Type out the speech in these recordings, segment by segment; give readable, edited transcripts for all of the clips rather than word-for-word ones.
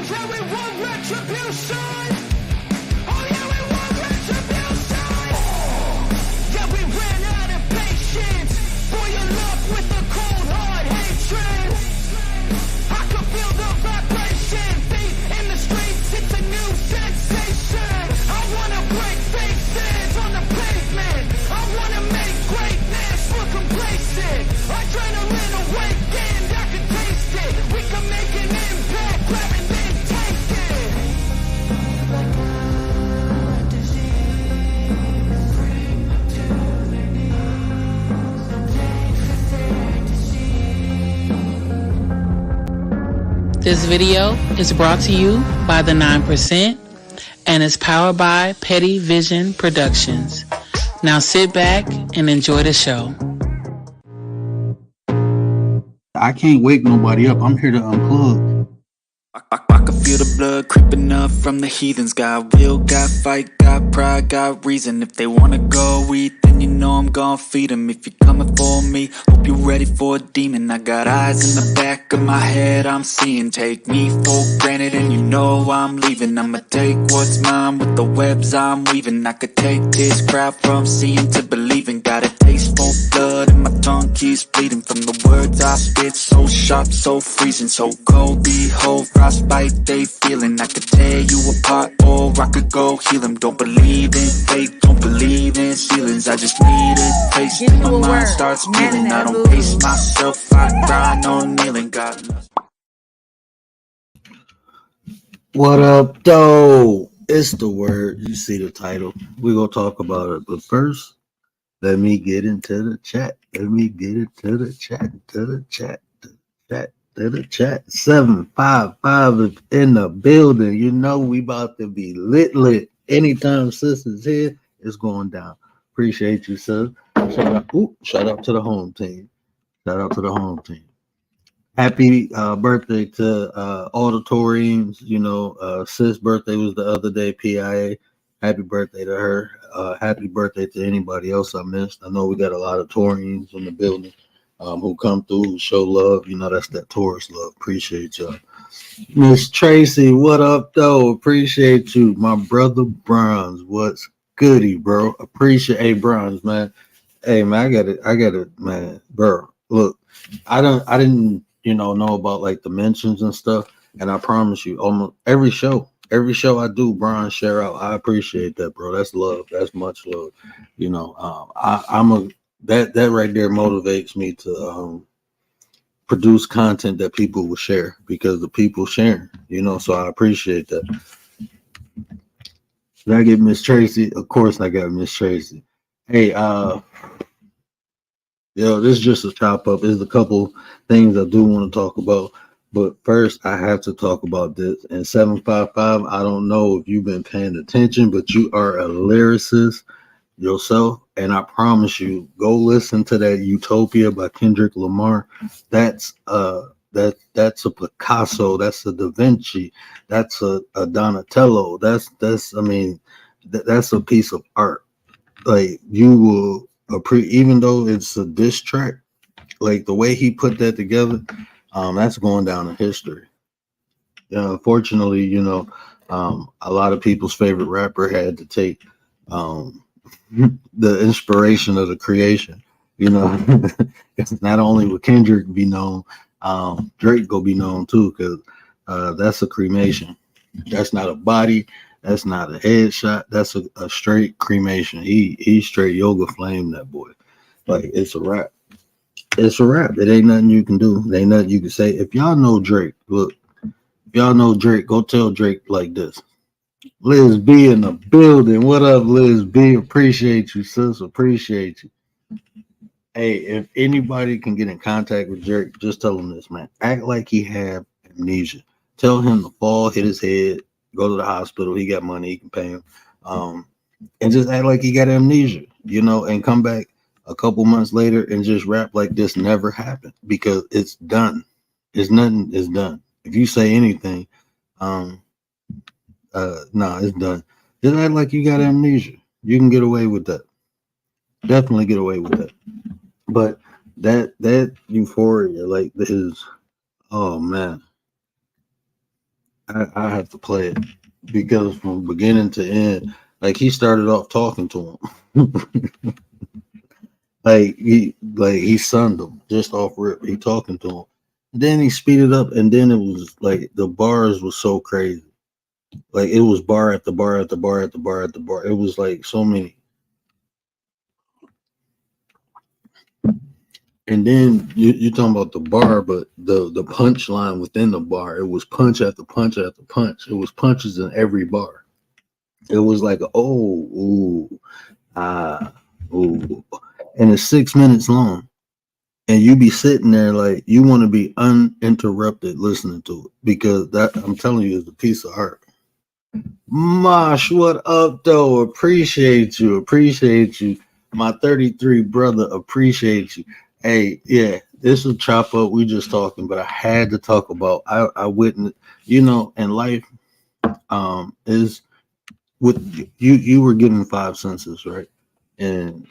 yeah, we want retribution. Oh yeah, we want retribution. Yeah, we ran out of patience for your love with a cold hard hatred. I can feel the vibration, feet in the streets, it's a new sensation. I wanna break faces on the pavement. I wanna make greatness look complacent. Adrenaline awakened, I can taste it. We can make an impact, grab and then take it. Like a disease, bring to their knees. Take for their disease. This video is brought to you by the 9% and is powered by Petty Vision Productions. Now sit back and enjoy the show. I can't wake nobody up. I'm here to unplug. I can feel the blood creeping up from the heathens. Got will, got fight, got pride, got reason. If they wanna go eat, then you know I'm gon' feed them. If you're coming for me, hope you're ready for a demon. I got eyes in the back of my head, I'm seeing. Take me for granted and you know I'm leaving. I'ma take what's mine with the webs I'm weaving. I could take this crowd from seeing to believing. Got a taste for blood and my tongue keeps bleeding. From the words I spit, so sharp, so freezing. So cold, behold, frostbite they feeling. I could tear you apart or I could go heal them. Don't believe in fate, don't believe in ceilings. I just need a taste and my mind starts peeling. I don't pace myself, I grind on kneeling. God knows. What up, though? It's the word. You see the title. We're going to talk about it. But first, let me get into the chat. Let me get into the chat. To the chat. To the chat. 755 is in the building. You know we about to be lit. Anytime sis is here, it's going down. Appreciate you, sis. Shout out to the home team. Happy birthday to all the Taurines. You know, sis' birthday was the other day, PIA. Happy birthday to her. Happy birthday to anybody else I missed. I know we got a lot of Taurines in the building who come through, who show love. You know, that's that Taurus love. Appreciate y'all. Miss Tracy, what up, though? Appreciate you. My brother Bronze, what's goody, bro? Appreciate Bronze, man. Hey, man, I got it, man, bro. Look, I didn't, know about like the mentions and stuff, and I promise you, almost every show I do, Bronze share out. I appreciate that, bro. That's love. That's much love. That right there motivates me to produce content that people will share because the people sharing, so I appreciate that. Did I get Miss Tracy? Of course I got Miss Tracy. Hey, this is just a chop up. There's a couple things I do want to talk about, but first I have to talk about this. And 755, I don't know if you've been paying attention, but you are a lyricist yourself, and I promise you, go listen to that Utopia by Kendrick Lamar. That's a Picasso, that's a Da Vinci, that's a Donatello. That's a piece of art. Like, you will even though it's a diss track, like the way he put that together, that's going down in history. Unfortunately, a lot of people's favorite rapper had to take the inspiration of the creation. It's not only would Kendrick be known, Drake go be known too, because that's a cremation. That's not a body. That's not a headshot. That's a straight cremation. He straight yoga flame that boy. Like, it's a wrap. It's a wrap. It ain't nothing you can do. It ain't nothing you can say. If y'all know Drake, look. If y'all know Drake, go tell Drake like this. Liz B in the building. What up, Liz B? Appreciate you, sis. Appreciate you. Hey, if anybody can get in contact with Drake, just tell him this, man. Act like he had amnesia. Tell him to fall, hit his head, go to the hospital. He got money, he can pay him. And just act like he got amnesia, and come back a couple months later and just rap like this never happened, because it's done. It's done. If you say anything, it's done. Just act like you got amnesia. You can get away with that. Definitely get away with that. But that Euphoria, like, this, oh man. I have to play it because from beginning to end, like he started off talking to him, like he sunned him just off rip. He talking to him, then he speeded up, and then it was like the bars was so crazy. Like it was bar at the bar at the bar at the bar at the bar. It was like so many. And then you're talking about the bar, but the punchline within the bar, it was punch after punch after punch. It was punches in every bar. It was like, oh, ooh, ah, ooh. And it's 6 minutes long. And you be sitting there like you want to be uninterrupted listening to it because that I'm telling you is a piece of art. Mosh, what up though? Appreciate you. Appreciate you. My 33 brother, appreciate you. Hey, yeah, this is chop up. We just talking, but I had to talk about I witnessed, in life, is with you were given five senses, right? And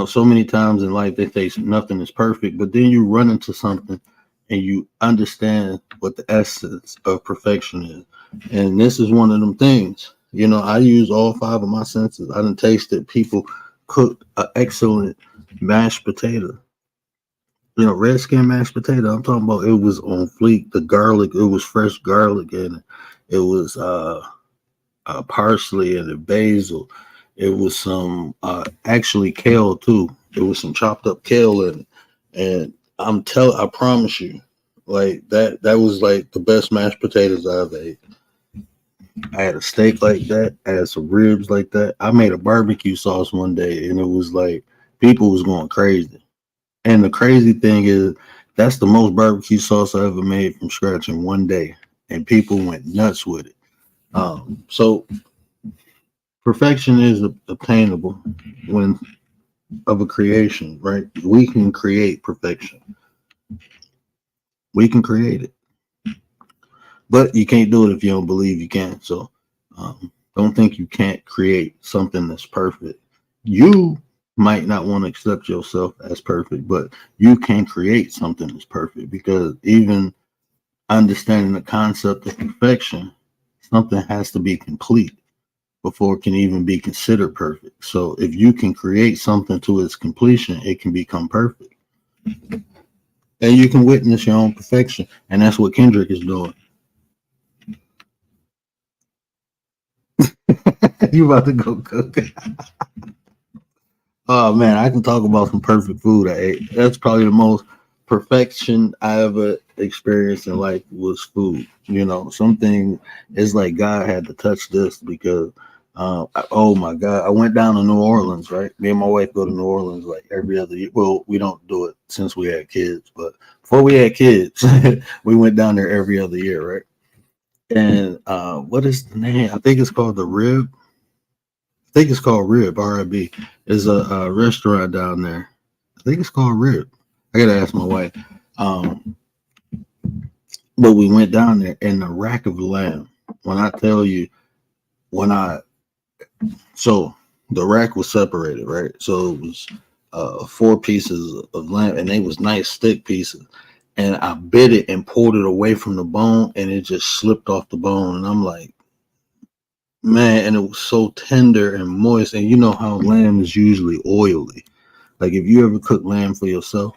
so many times in life they say nothing is perfect, but then you run into something and you understand what the essence of perfection is. And this is one of them things. I use all five of my senses. I done tasted people cook an excellent mashed potato. Red skin mashed potato. I'm talking about it was on fleek. The garlic, it was fresh garlic in it. It was parsley and the basil. It was some actually kale too. It was some chopped up kale in it. And I promise you, like that was like the best mashed potatoes I ever ate. I had a steak like that. I had some ribs like that. I made a barbecue sauce one day, and it was like people was going crazy. And the crazy thing is, that's the most barbecue sauce I ever made from scratch in one day, and people went nuts with it. So perfection is obtainable when of a creation, right? We can create perfection. We can create it. But you can't do it if you don't believe you can. So don't think you can't create something that's perfect. You might not want to accept yourself as perfect, but you can create something that's perfect because even understanding the concept of perfection, something has to be complete before it can even be considered perfect. So if you can create something to its completion, it can become perfect. And you can witness your own perfection. And that's what Kendrick is doing. You about to go cook. Oh man, I can talk about some perfect food I ate. That's probably the most perfection I ever experienced in life was food. Something is like God had to touch this because oh my God, I went down to New Orleans, right? Me and my wife go to New Orleans like every other year. Well, we don't do it since we had kids, but before we had kids, we went down there every other year, right? And what is the name? I think it's called the Rib. I think it's called Rib, R-I-B. Is a restaurant down there. I think it's called Rib. I gotta ask my wife. But we went down there and the rack of lamb. When I tell you, so the rack was separated, right? So it was 4 pieces of lamb, and they was nice thick pieces. And I bit it and pulled it away from the bone, and it just slipped off the bone. And I'm like, man, and it was so tender and moist. And you know how lamb is usually oily. Like if you ever cook lamb for yourself,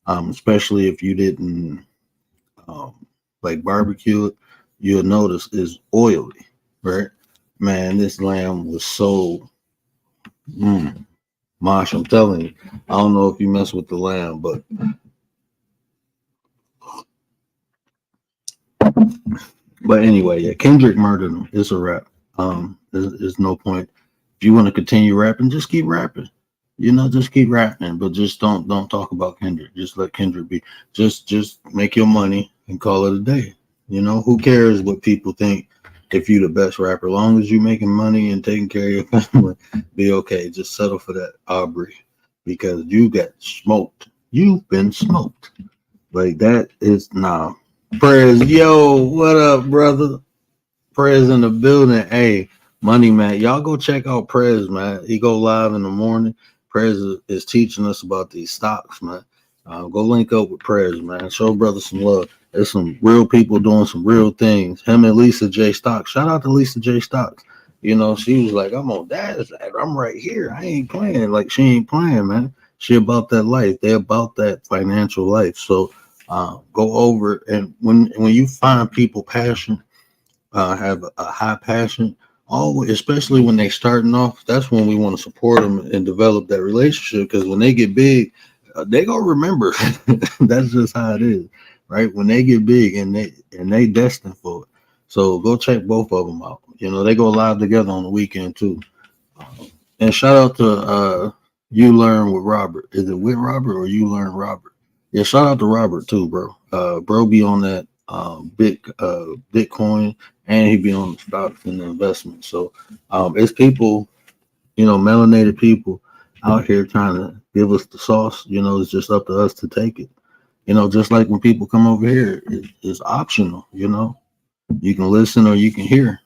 especially if you didn't like barbecue it, you'll notice it's oily, right? Man, this lamb was so Mosh, I'm telling you. I don't know if you mess with the lamb, but anyway, yeah, Kendrick murdered him. It's a wrap. There's no point. If you want to continue rapping, just keep rapping. Just keep rapping, but just don't talk about Kendrick. Just let Kendrick be. Just make your money and call it a day. Who cares what people think if you the best rapper? As long as you making money and taking care of your family, be okay. Just settle for that Aubrey because you got smoked. You've been smoked. Like that is nah. Prez, yo, what up, brother? Prez in the building. Hey, Money Man, y'all go check out Prez, man. He go live in the morning. Prez is teaching us about these stocks, man. Go link up with Prez, man. Show brother some love. There's some real people doing some real things. Him and Lisa J. Stocks. Shout out to Lisa J. Stocks. You know, she was like, I'm on that. I'm right here. I ain't playing. Like, she ain't playing, man. She about that life. They about that financial life. So go over, and when you find people passion, have a high passion, always, especially when they starting off, that's when we want to support them and develop that relationship. Because when they get big, they gonna remember. That's just how it is, right? When they get big and they destined for it. So go check both of them out. You know, they go live together on the weekend too. And shout out to You Learn with Robert. Is it with Robert or You Learn Robert? Yeah, shout out to Robert too, bro. Bro be on that Bitcoin, and he be on the stocks and the investment. So it's people, you know, melanated people out here trying to give us the sauce. You know, it's just up to us to take it. You know, just like when people come over here, it's optional. You know, you can listen or you can hear.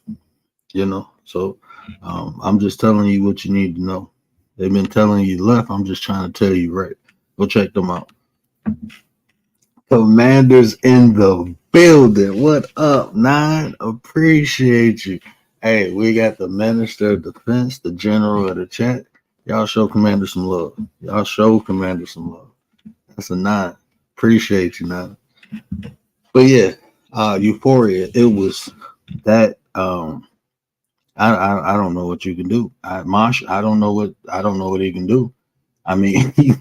You know, so I'm just telling you what you need to know. They've been telling you left. I'm just trying to tell you right. Go check them out. Commanders in the building. What up, Nine? Appreciate you. Hey, we got the Minister of Defense, the General of the Chat. Y'all show Commander some love. Y'all show Commander some love. That's a 9. Appreciate you, 9. But yeah, Euphoria. It was that. I don't know what you can do. Mosh, I don't know what he can do. I mean, he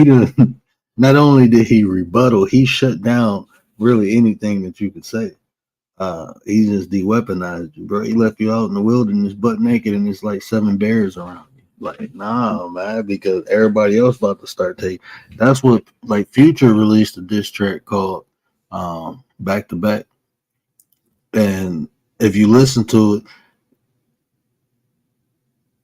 done, not only did he rebuttal, he shut down really anything that you could say. He just de-weaponized you, bro. He left you out in the wilderness butt naked and it's like 7 bears around you. Like, nah, man, because everybody else about to start taking. That's what, like, Future released a diss track called Back to Back. And if you listen to it,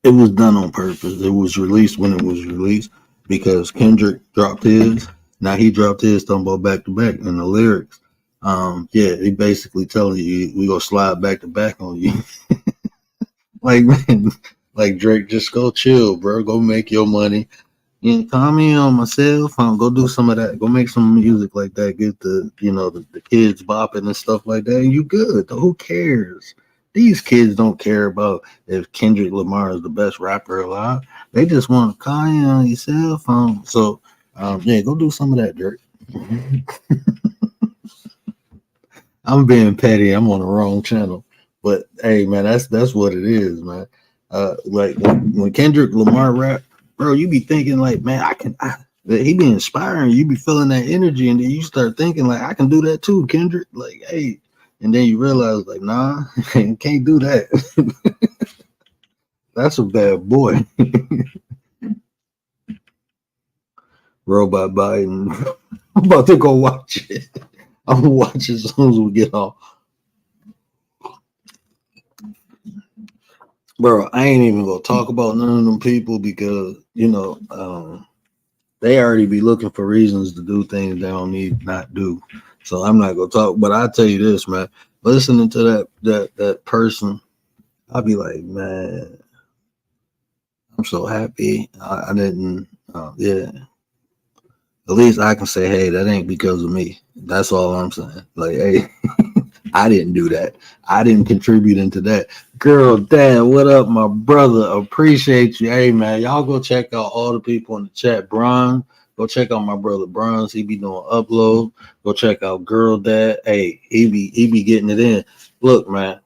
it was done on purpose. It was released when it was released because Kendrick dropped his. Now he dropped his talking about back to back in the lyrics. Yeah, he basically telling you we gonna slide back to back on you. Like, man, like Drake, just go chill, bro. Go make your money. You know, call me on my cell phone. Go do some of that. Go make some music like that. Get the the kids bopping and stuff like that. And you good. Who cares? These kids don't care about if Kendrick Lamar is the best rapper alive. They just want to call you on your cell phone. So, yeah, go do some of that, Drake. I'm being petty. I'm on the wrong channel. But hey, man, that's what it is, man. Like when Kendrick Lamar rap, bro, you be thinking like, man, he be inspiring. You be feeling that energy, and then you start thinking like, I can do that too, Kendrick. Like, hey. And then you realize, like, nah, can't do that. That's a bad boy. Robot Biden. I'm about to go watch it. I'm gonna watch it as soon as we get off. Bro, I ain't even gonna talk about none of them people because, they already be looking for reasons to do things they don't need not do. So I'm not gonna talk, but I'll tell you this, man. Listening to that person, I'll be like, man, I'm so happy. I didn't, yeah. At least I can say, hey, that ain't because of me. That's all I'm saying. Like, hey, I didn't do that. I didn't contribute into that. Girl, Dad, what up, my brother? Appreciate you. Hey, man, y'all go check out all the people in the chat. Bron, go check out my brother Bronze. He be doing upload. Go check out Girl Dad. Hey, he be getting it in. Look, man,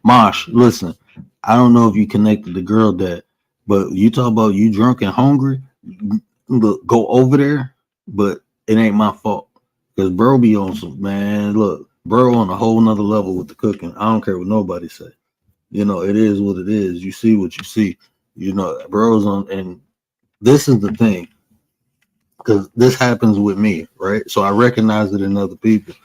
Mosh, listen. I don't know if you connected to Girl Dad, but you talk about you drunk and hungry. Look, go over there, but it ain't my fault. Because bro be on some, man, look, bro on a whole nother level with the cooking. I don't care what nobody say. It is what it is. You see what you see. Bro's on, and this is the thing. Because this happens with me, right? So I recognize it in other people.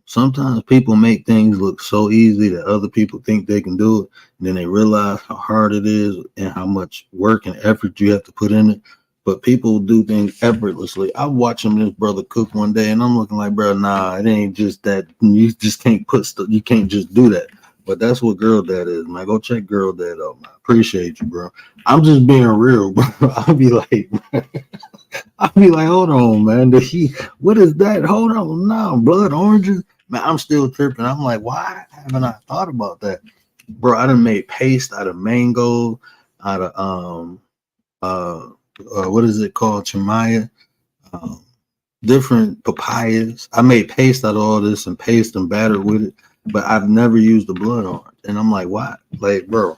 Sometimes people make things look so easy that other people think they can do it. And then they realize how hard it is and how much work and effort you have to put in it. But people do things effortlessly. I watch him, this brother cook one day, and I'm looking like, bro, nah, it ain't just that. You just can't put stuff. You can't just do that. But that's what girl dad is, man. Go check girl dad out, man. Appreciate you, bro. I'm just being real, bro. I'll be like, hold on, man. What is that? Hold on, no, blood oranges. Man, I'm still tripping. I'm like, why haven't I thought about that? Bro, I done made paste out of mango, out of what is it called? Chimaya, um, different papayas. I made paste out of all this and paste and batter with it, but I've never used the blood orange. And I'm like, why? Like, bro,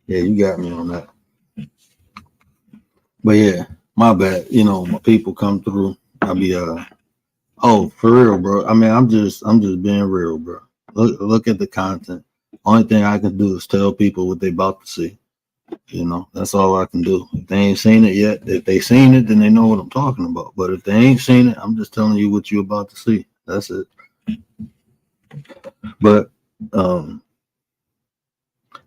yeah, you got me on that. But yeah, my bad. You know, my people come through. I'll be oh, for real, bro. I mean, I'm just being real, bro. Look at the content. Only thing I can do is tell people what they about to see. You know, that's all I can do. If they ain't seen it yet, if they seen it, then they know what I'm talking about. But if they ain't seen it, I'm just telling you what you're about to see. That's it. But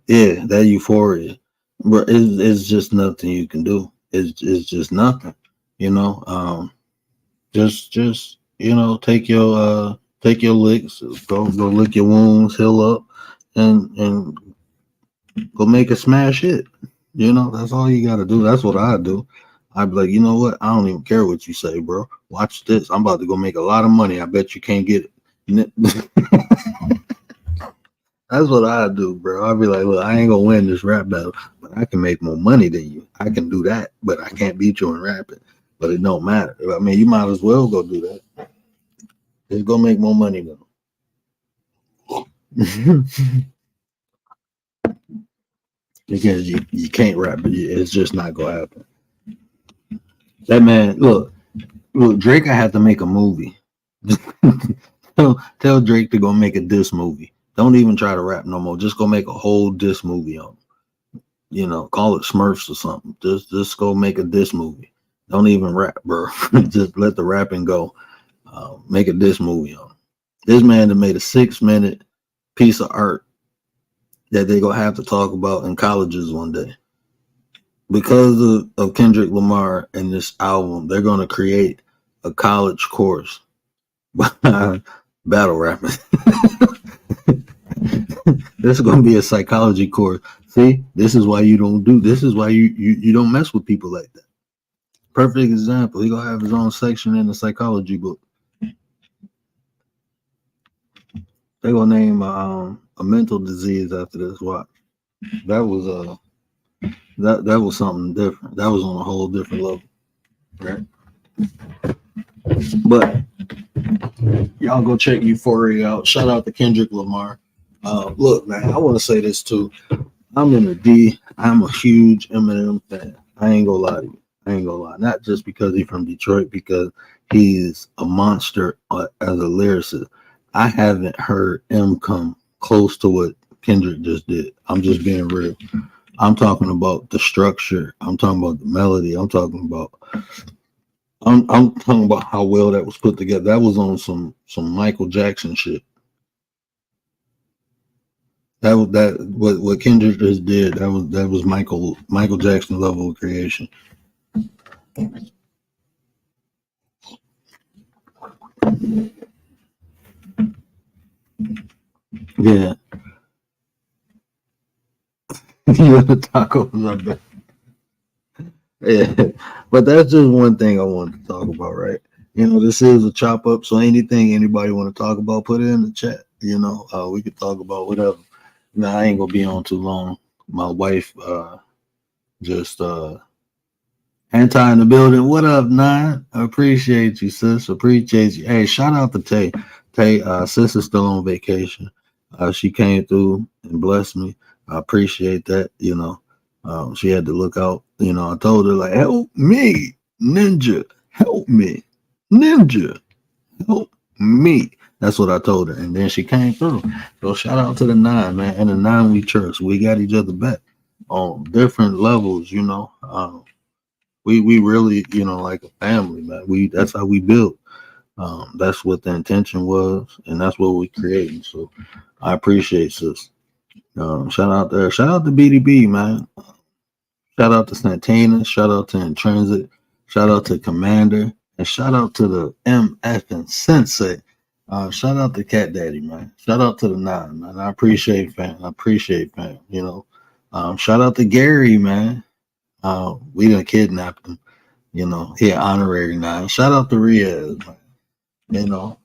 yeah, that euphoria, bro, it's just nothing you can do. It's just nothing. You know, just you know, take your licks, go lick your wounds, heal up, and go make a smash hit. You know, that's all you gotta do. That's what I do. I'd be like, you know what? I don't even care what you say, bro. Watch this. I'm about to go make a lot of money. I bet you can't get it. That's what I do, bro. I'll be like, look, I ain't gonna win this rap battle, but I can make more money than you. I can do that, but I can't beat you in rapping. But it don't matter. I mean, you might as well go do that. Just go make more money than them. Because you can't rap, it's just not gonna happen. That man, look, Drake, I had to make a movie. Tell Drake to go make a diss movie. Don't even try to rap no more. Just go make a whole diss movie on him. You know, call it Smurfs or something. Just go make a diss movie. Don't even rap, bro. Just let the rapping go. Make a diss movie on him. This man that made a 6-minute piece of art that they're gonna have to talk about in colleges one day. Because of Kendrick Lamar and this album, they're gonna create a college course by battle rapping. This is gonna be a psychology course. See, this is why you don't do this is why you don't mess with people like that. Perfect example. He gonna have his own section in the psychology book. They're gonna name a mental disease after this. Watch. That was that was something different. That was on a whole different level. Right. But y'all go check Euphoria out. Shout out to Kendrick Lamar. Look, man, I want to say this too. I'm in the D. I'm a huge Eminem fan. I ain't gonna lie to you. I ain't gonna lie. Not just because he's from Detroit, because he's a monster as a lyricist. I haven't heard M come close to what Kendrick just did. I'm just being real. I'm talking about the structure. I'm talking about the melody. I'm talking about how well that was put together. That was on some Michael Jackson shit. What Kendrick just did. That was Michael Jackson level of creation. Yeah. You have the tacos, I bet. Yeah, but that's just one thing I wanted to talk about, right? You know, this is a chop up, so anything anybody want to talk about, put it in the chat. You know, we could talk about whatever. Now I ain't gonna be on too long. My wife just anti in the building. What up, Nine? I appreciate you, sis. Appreciate you. Hey, shout out to Tay. Tay, sis is still on vacation. She came through and blessed me. I appreciate that. You know, she had to look out. You know, I told her like, help me, Ninja, help me, Ninja, help me. That's what I told her, and then she came through. So shout out to the Nine, man, and the Nine we trust. We got each other back on different levels. You know, we really, you know, like a family, man. That's how we built. That's what the intention was, and that's what we created. So I appreciate sis. Shout out there. Shout out to BDB, man. Shout out to Santana. Shout out to Intrinsic. Shout out to Commander. And shout out to the MF and Sensei. Shout out to Cat Daddy, man. Shout out to the Nine, man. I appreciate fam. I appreciate fam. Shout out to Gary, man. We done kidnapped him. He an honorary Nine. Shout out to Riaz, man.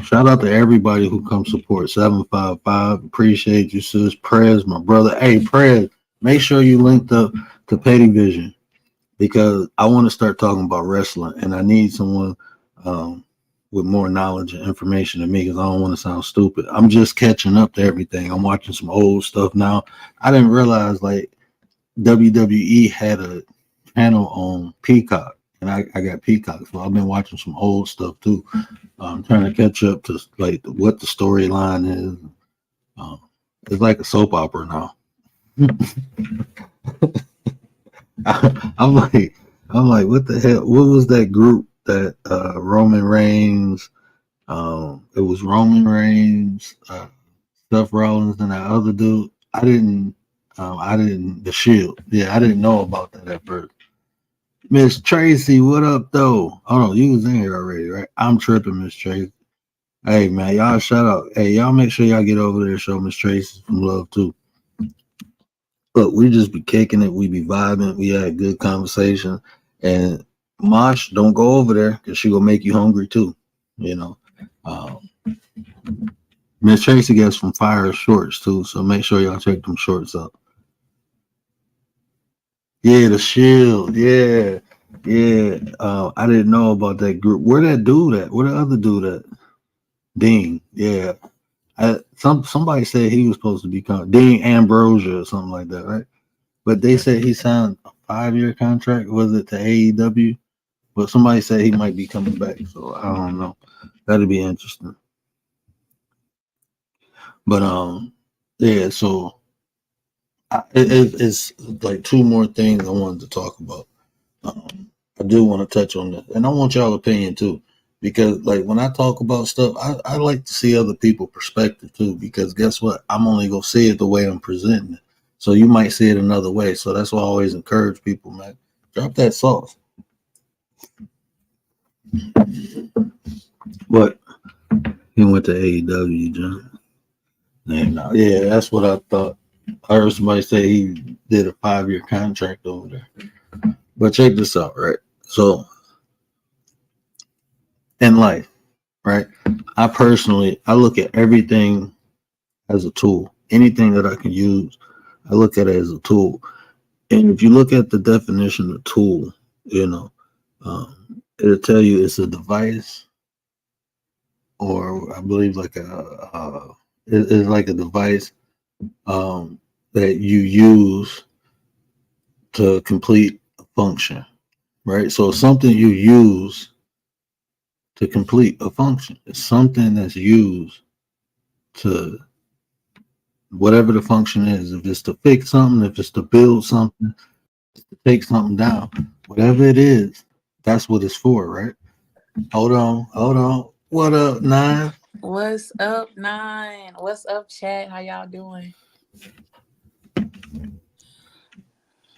Shout out to everybody who comes support 755. Appreciate you, sis. Prez, my brother. Hey, Prez, make sure you linked up to Petty Vision because I want to start talking about wrestling and I need someone with more knowledge and information than me because I don't want to sound stupid. I'm just catching up to everything. I'm watching some old stuff now. I didn't realize like WWE had a channel on Peacock. And I got Peacock, so I've been watching some old stuff too. I'm trying to catch up to like what the storyline is. It's like a soap opera now. I'm like, what the hell? What was that group that Roman Reigns? It was Roman Reigns, Seth Rollins, and that other dude. The Shield. Yeah, I didn't know about that at first. Miss Tracy, what up though? Oh no, you was in here already, right? I'm tripping, Miss Tracy. Hey man, y'all shout out. Hey, y'all make sure y'all get over there and show Miss Tracy some love too. Look, we just be kicking it, we be vibing, we had good conversation. And Mosh, don't go over there because she gonna make you hungry too. Miss Tracy gets some fire shorts too, so make sure y'all check them shorts out. Yeah, the Shield. Yeah. I didn't know about that group. Where that dude at? Where the other dude at? Dean. Yeah. Somebody said he was supposed to become Dean Ambrosia or something like that, right? But they said he signed a 5-year contract. Was it to AEW? But somebody said he might be coming back. So I don't know. That'd be interesting. But yeah. So it's like two more things I wanted to talk about. I do want to touch on that, and I want y'all opinion too, because like when I talk about stuff, I like to see other people's perspective too, because guess what? I'm only gonna see it the way I'm presenting it, so you might see it another way. So that's why I always encourage people, man, drop that sauce. But he went to AEW, John. Yeah, that's what I thought. I heard somebody say he did a 5-year contract over there. But check this out, right? So in life, right? I look at everything as a tool. Anything that I can use, I look at it as a tool. And if you look at the definition of tool, it'll tell you it's a device, or I believe like it's like a device that you use to complete a function, right? So something you use to complete a function. It's something that's used to whatever the function is. If it's to fix something, if it's to build something, to take something down, whatever it is, that's what it's for, right? Hold on. What up, Nine? What's up, Nine? What's up, chat? How y'all doing?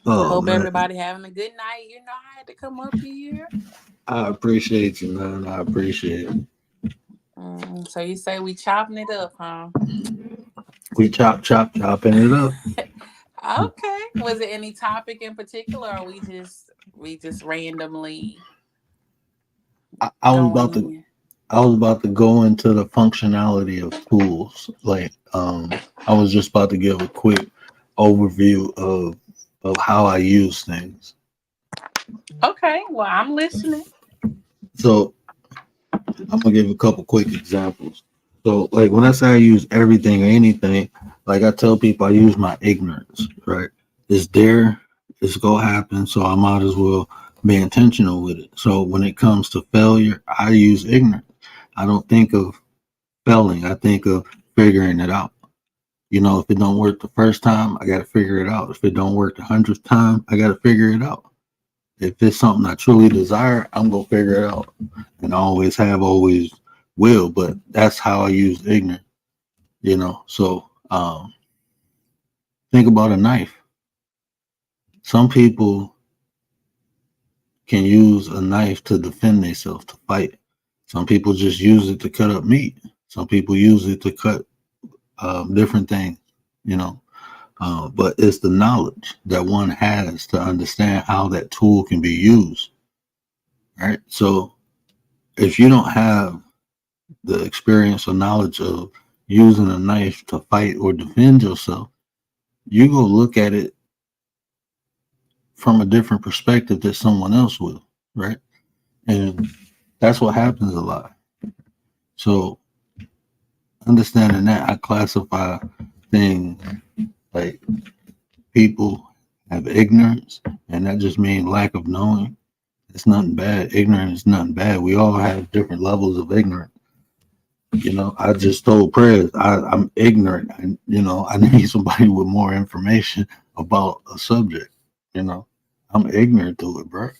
Hope Man. everybody having a good night. I had to come up here. I appreciate you, man. I appreciate it. So you say we chopping it up, huh? We chopping it up. Okay. Was it any topic in particular, or we just randomly? I was about to go into the functionality of tools. Like, I was just about to give a quick overview of how I use things. Okay. Well, I'm listening. So I'm gonna give a couple quick examples. So, like when I say I use everything or anything, like I tell people I use my ignorance. Right? It's there. It's gonna happen. So I might as well be intentional with it. So when it comes to failure, I use ignorance. I don't think of failing. I think of figuring it out. If it don't work the first time, I got to figure it out. If it don't work the 100th time, I got to figure it out. If it's something I truly desire, I'm going to figure it out. And I always have, always will. But that's how I use ignorance, So think about a knife. Some people can use a knife to defend themselves, to fight. Some people just use it to cut up meat. Some people use it to cut different things, you know. But it's the knowledge that one has to understand how that tool can be used, right? So if you don't have the experience or knowledge of using a knife to fight or defend yourself, you go look at it from a different perspective that someone else will, right? And that's what happens a lot. So understanding that, I classify things like people have ignorance, and that just means lack of knowing. It's nothing bad. Ignorance is nothing bad. We all have different levels of ignorance. You know, I just told Prayers I'm ignorant. And I need somebody with more information about a subject. You know, I'm ignorant to it, bro.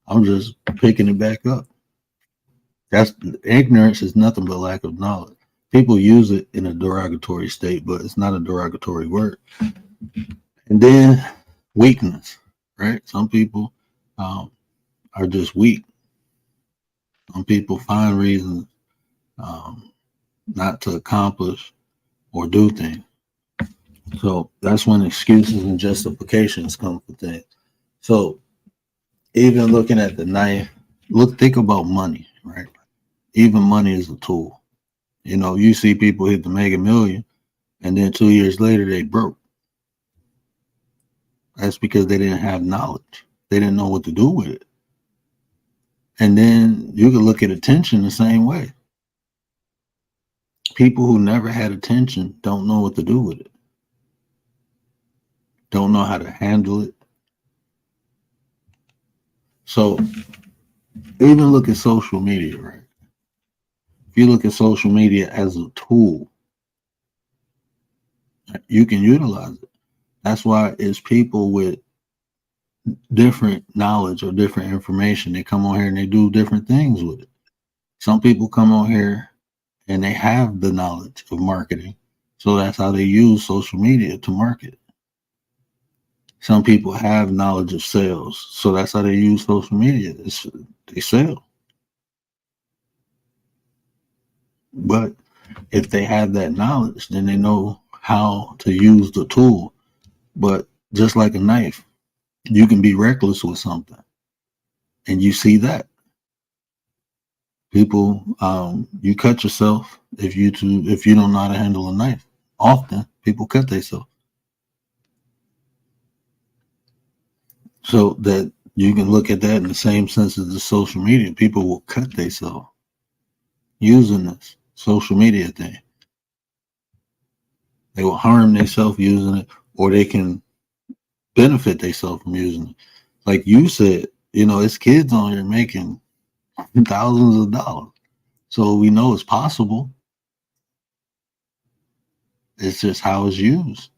I'm just picking it back up. That's ignorance is nothing but lack of knowledge. People use it in a derogatory state, but it's not a derogatory word. And then weakness, right? Some people um, are just weak. Some people find reasons um, not to accomplish or do things. So that's when excuses and justifications come for things. So even looking at the knife, think about money, right? Even money is a tool. You see people hit the mega million, and then 2 years later they broke. That's because they didn't have knowledge. They didn't know what to do with it. And then you can look at attention the same way. People who never had attention don't know what to do with it, don't know how to handle it. So even look at social media, right? If you look at social media as a tool, you can utilize it. That's why it's people with different knowledge or different information. They come on here and they do different things with it. Some people come on here and they have the knowledge of marketing. So that's how they use social media to market. Some people have knowledge of sales. So that's how they use social media. They sell. But if they have that knowledge, then they know how to use the tool. But just like a knife, you can be reckless with something. And you see that. People, you cut yourself if you don't know how to handle a knife. Often people cut themselves. So that you can look at that in the same sense as the social media. People will cut themselves using this social media thing. They will harm themselves using it, or they can benefit themselves from using it. Like you said, it's kids on here making thousands of dollars. So we know it's possible. It's just how it's used.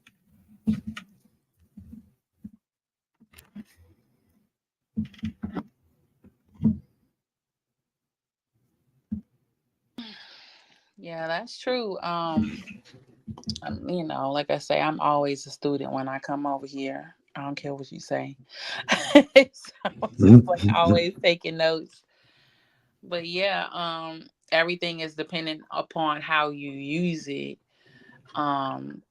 Yeah, that's true. Like I say, I'm always a student when I come over here. I don't care what you say. So it's just like always taking notes. But yeah, everything is dependent upon how you use it. Um,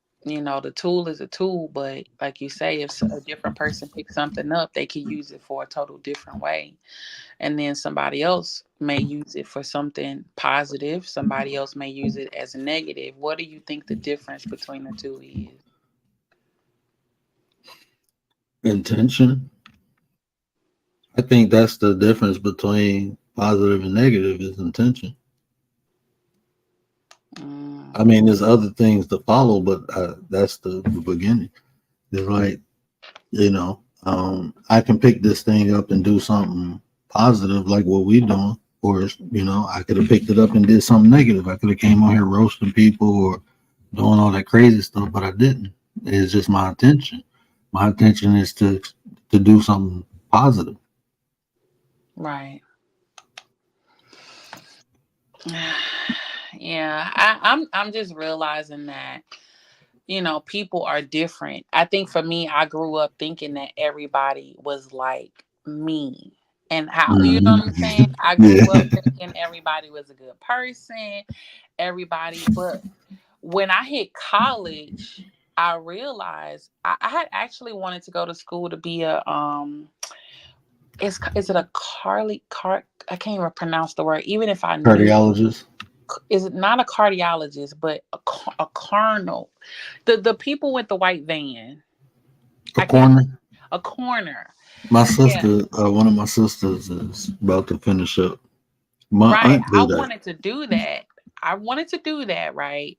the tool is a tool, but like you say, if a different person picks something up, they could use it for a total different way. And then somebody else may use it for something positive. Somebody else may use it as a negative. What do you think the difference between the two is? Intention. I think that's the difference between positive and negative is intention. I Mm, mean, there's other things to follow, but that's the beginning. It's like, I can pick this thing up and do something positive like what we doing, or I could have picked it up and did something negative. I could have came on here roasting people or doing all that crazy stuff, but I didn't. It's just my intention. My intention is to do something positive. right. Yeah, I'm just realizing that people are different. I think for me, I grew up thinking that everybody was like me. and how, you know what I'm saying? Mhm. I grew Yeah. up thinking everybody was a good person, everybody, but when I hit college, I realized I had actually wanted to go to school to be a is it a carly car I can't even pronounce the word even if I knew. Cardiologist, Is it not a cardiologist but a carnal, the people with the white van. a I can't, coroner. a coroner. My Yeah, sister, one of my sisters, is about to finish up. My right. aunt I do that. wanted to do that. I wanted to do that, right?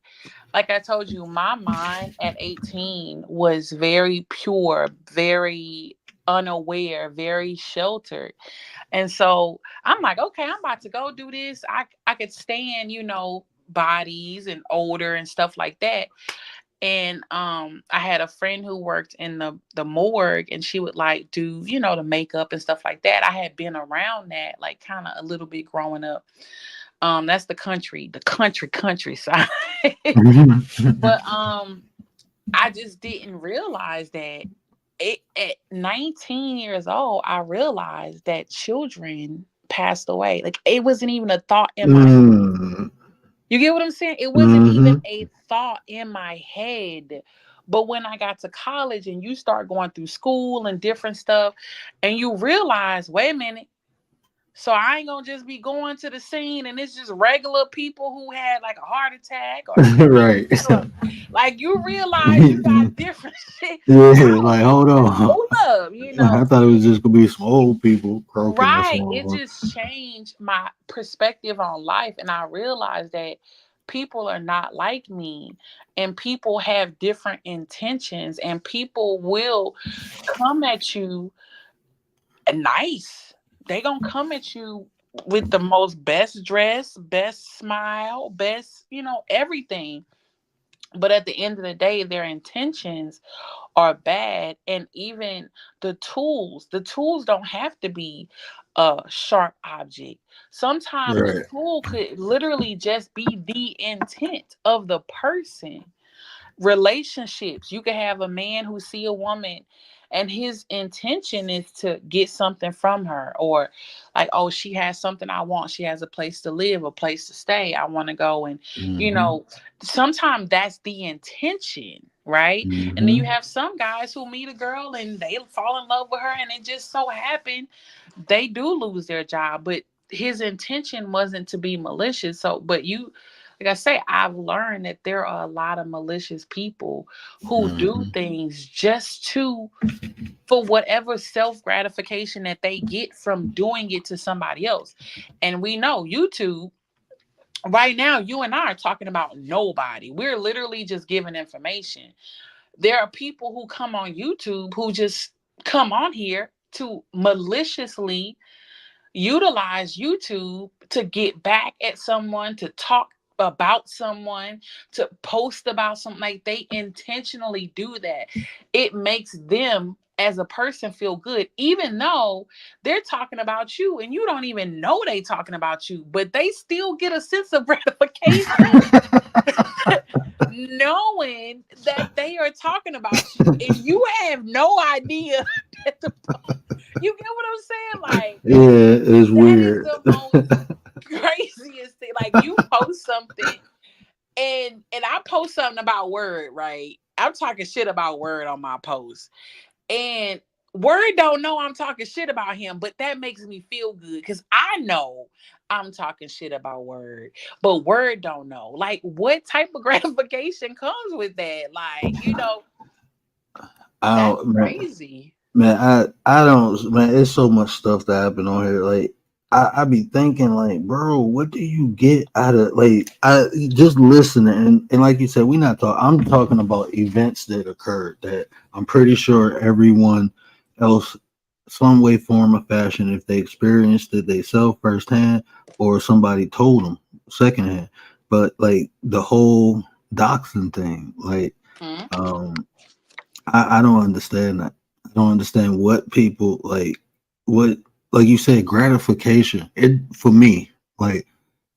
Like I told you, my mind at 18 was very pure, very unaware, very sheltered. And so I'm like, okay, I'm about to go do this. I could stand, bodies and odor and stuff like that. And I had a friend who worked in the morgue, and she would like do, the makeup and stuff like that. I had been around that like kind of a little bit growing up. That's the countryside. But I just didn't realize that at 19 years old, I realized that children passed away. Like it wasn't even a thought in my, Mm. you get what I'm saying? It wasn't even Hmm. a thought in my head. But when I got to college and you start going through school and different stuff, and you realize, wait a minute, so I ain't gonna just be going to the scene and it's just regular people who had like a heart attack or Right. or- like you realize you got different shit. Yeah, I was like just hold like, on. hold up, I thought it was just gonna be some old people croaking or right. It something. just changed my perspective on life. And I realized that people are not like me and people have different intentions and people will come at you nice. They gonna come at you with the most best dress, best smile, best, everything. But at the end of the day, their intentions are bad. And even the tools don't have to be a sharp object. Sometimes the Right. tool could literally just be the intent of the person. Relationships, you could have a man who see a woman and his intention is to get something from her, or like, oh, she has something I want, she has a place to live, a place to stay, I want to go. And you Hmm. know sometimes that's the intention, right? And then you Hmm. have some guys who meet a girl and they fall in love with her, and it just so happened they do lose their job, but his intention wasn't to be malicious. So but you, like I say, I've learned that there are a lot of malicious people who do Hmm. things just to, for whatever self gratification that they get from doing it to somebody else. And we know YouTube, right now, you and I are talking about nobody. We're literally just giving information. There are people who come on YouTube who just come on here to maliciously utilize YouTube to get back at someone, to talk about someone, to post about something. Like they intentionally do that. It makes them as a person feel good, even though they're talking about you and you don't even know they talking about you, but they still get a sense of gratification knowing that they are talking about you and you have no idea that you get what I'm saying? Like Yeah, it's that is weird. the most craziest thing. Like you post something and I post something about Word, right? I'm talking shit about Word on my post. And Word don't know I'm talking shit about him, but that makes me feel good because I know I'm talking shit about Word, but Word don't know. Like, what type of gratification comes with that? Like, that's Oh man, crazy. man, I don't, man. It's so much stuff that happen on here. Like I be thinking, like, bro, what do you get out of like I just listening and like you said, we not talking. I'm talking about events that occurred that I'm pretty sure everyone else, some way, form, or fashion, if they experienced it they self firsthand or somebody told them secondhand. But like the whole doxing thing, like, Hmm. um, I don't understand that. I don't understand what people like. What, like you said, gratification. It for me, like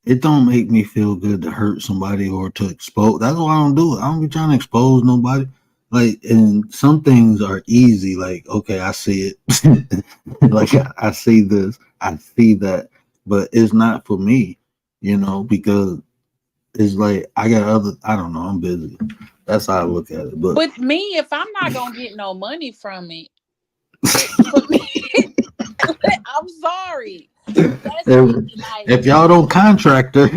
it don't make me feel good to hurt somebody or to expose. That's why I don't do it. I don't be trying to expose nobody. like, and some things are easy. Like, okay, I see it. Like, I see this, I see that, but it's not for me, because it's like I got other. I don't know. I'm busy. That's how I look at it. But But me, if I'm not gonna get no money from it, for me, I'm sorry. That's if, it. Like, if y'all don't contract her,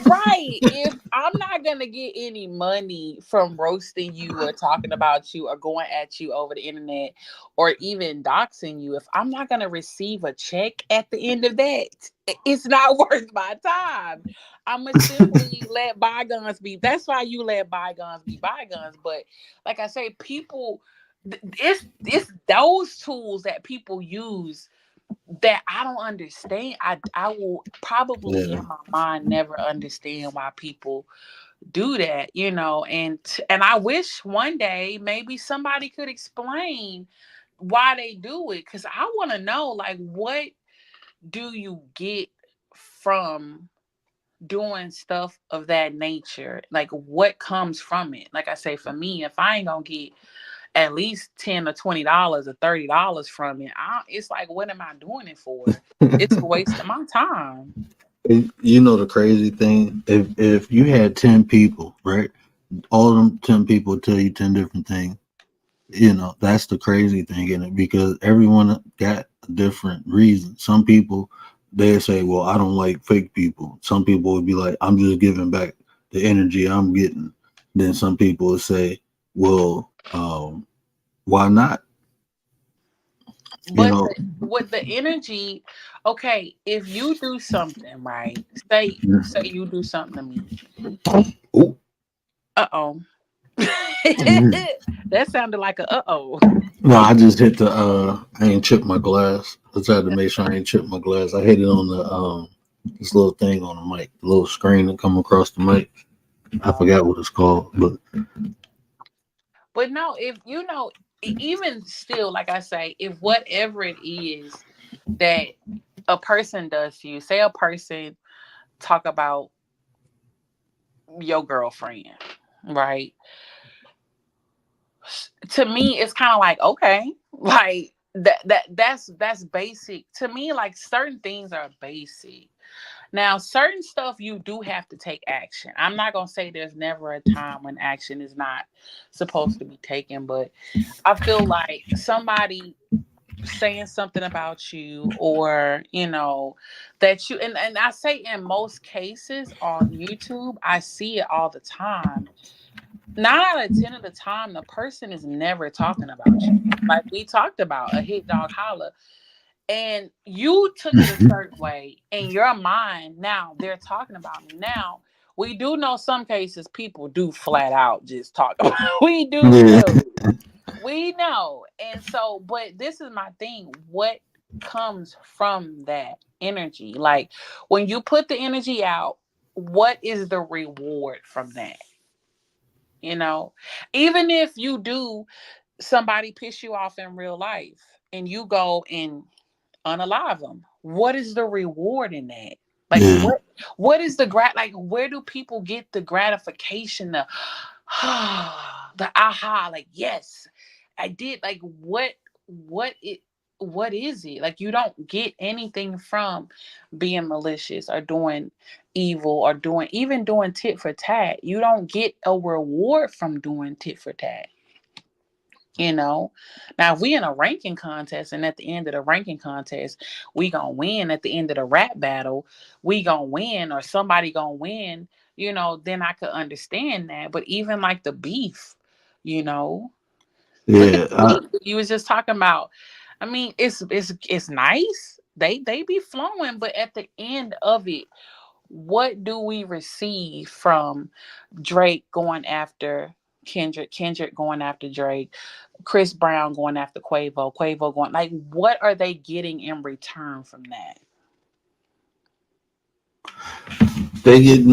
right. If I'm not gonna get any money from roasting you or talking about you or going at you over the internet or even doxing you, if I'm not gonna receive a check at the end of that, it's not worth my time. I'ma simply let bygones be. That's why you let bygones be bygones. But like I say, people, it's those tools that people use that I don't understand. I will probably yeah, in my mind never understand why people do that, and I wish one day maybe somebody could explain why they do it, cuz I want to know, like, what do you get from doing stuff of that nature? Like, what comes from it? Like I say, for me, if I ain't going to get at least $10 or $20 or $30 from it, it's like, what am I doing it for? It's a waste of my time. the crazy thing, if you had 10 people, right? All of them 10 people tell you 10 different things. That's the crazy thing in it, because everyone got a different reason. Some people, they say, well, I don't like fake people. Some people would be like, I'm just giving back the energy I'm getting. Then some people would say, well, why not? You But know, with the energy, okay, if you do something, right? Say you do something to me. oh, Uh-oh. That sounded like a uh-oh. no, I just hit the, I ain't chipped my glass. I tried to make sure I ain't chipped my glass. I hit it on the, this little thing on the mic, the little screen that come across the mic. I forgot what it's called, but But no, if even still, like I say, if whatever it is that a person does to you, say a person talk about your girlfriend, right? To me, it's kind of like, okay, like that's basic to me. Like, certain things are basic. Now, certain stuff you do have to take action. I'm not gonna say there's never a time when action is not supposed to be taken, but I feel like somebody saying something about you, or that you, and I say in most cases on YouTube, I see it all the time. 9 out of 10 of the time, the person is never talking about you. Like we talked about, a hit dog holla, and you took it a certain way in your mind. Now they're talking about me. Now we do know some cases people do flat out just talk about. We do yeah, know. We know. And so, but this is my thing. What comes from that energy? Like, when you put the energy out, what is the reward from that? You know, even if you do, somebody piss you off in real life and you go and unalive them, what is the reward in that? Like, yeah, what is the like, where do people get the gratification, the the aha, like, yes, I did. Like, what it what is it? Like, you don't get anything from being malicious or doing evil or doing tit for tat. You don't get a reward from doing tit for tat. you know Now, if we in a ranking contest, and at the end of the ranking contest we gonna win, at the end of the rap battle we gonna win, or somebody gonna win, then I could understand that. But even like the beef, you know look at yeah. the beef that you was just talking about. I mean, it's nice, they be flowing, but at the end of it, what do we receive from Drake going after Kendrick going after Drake, Chris Brown going after Quavo going, like, what are they getting in return from that? They getting,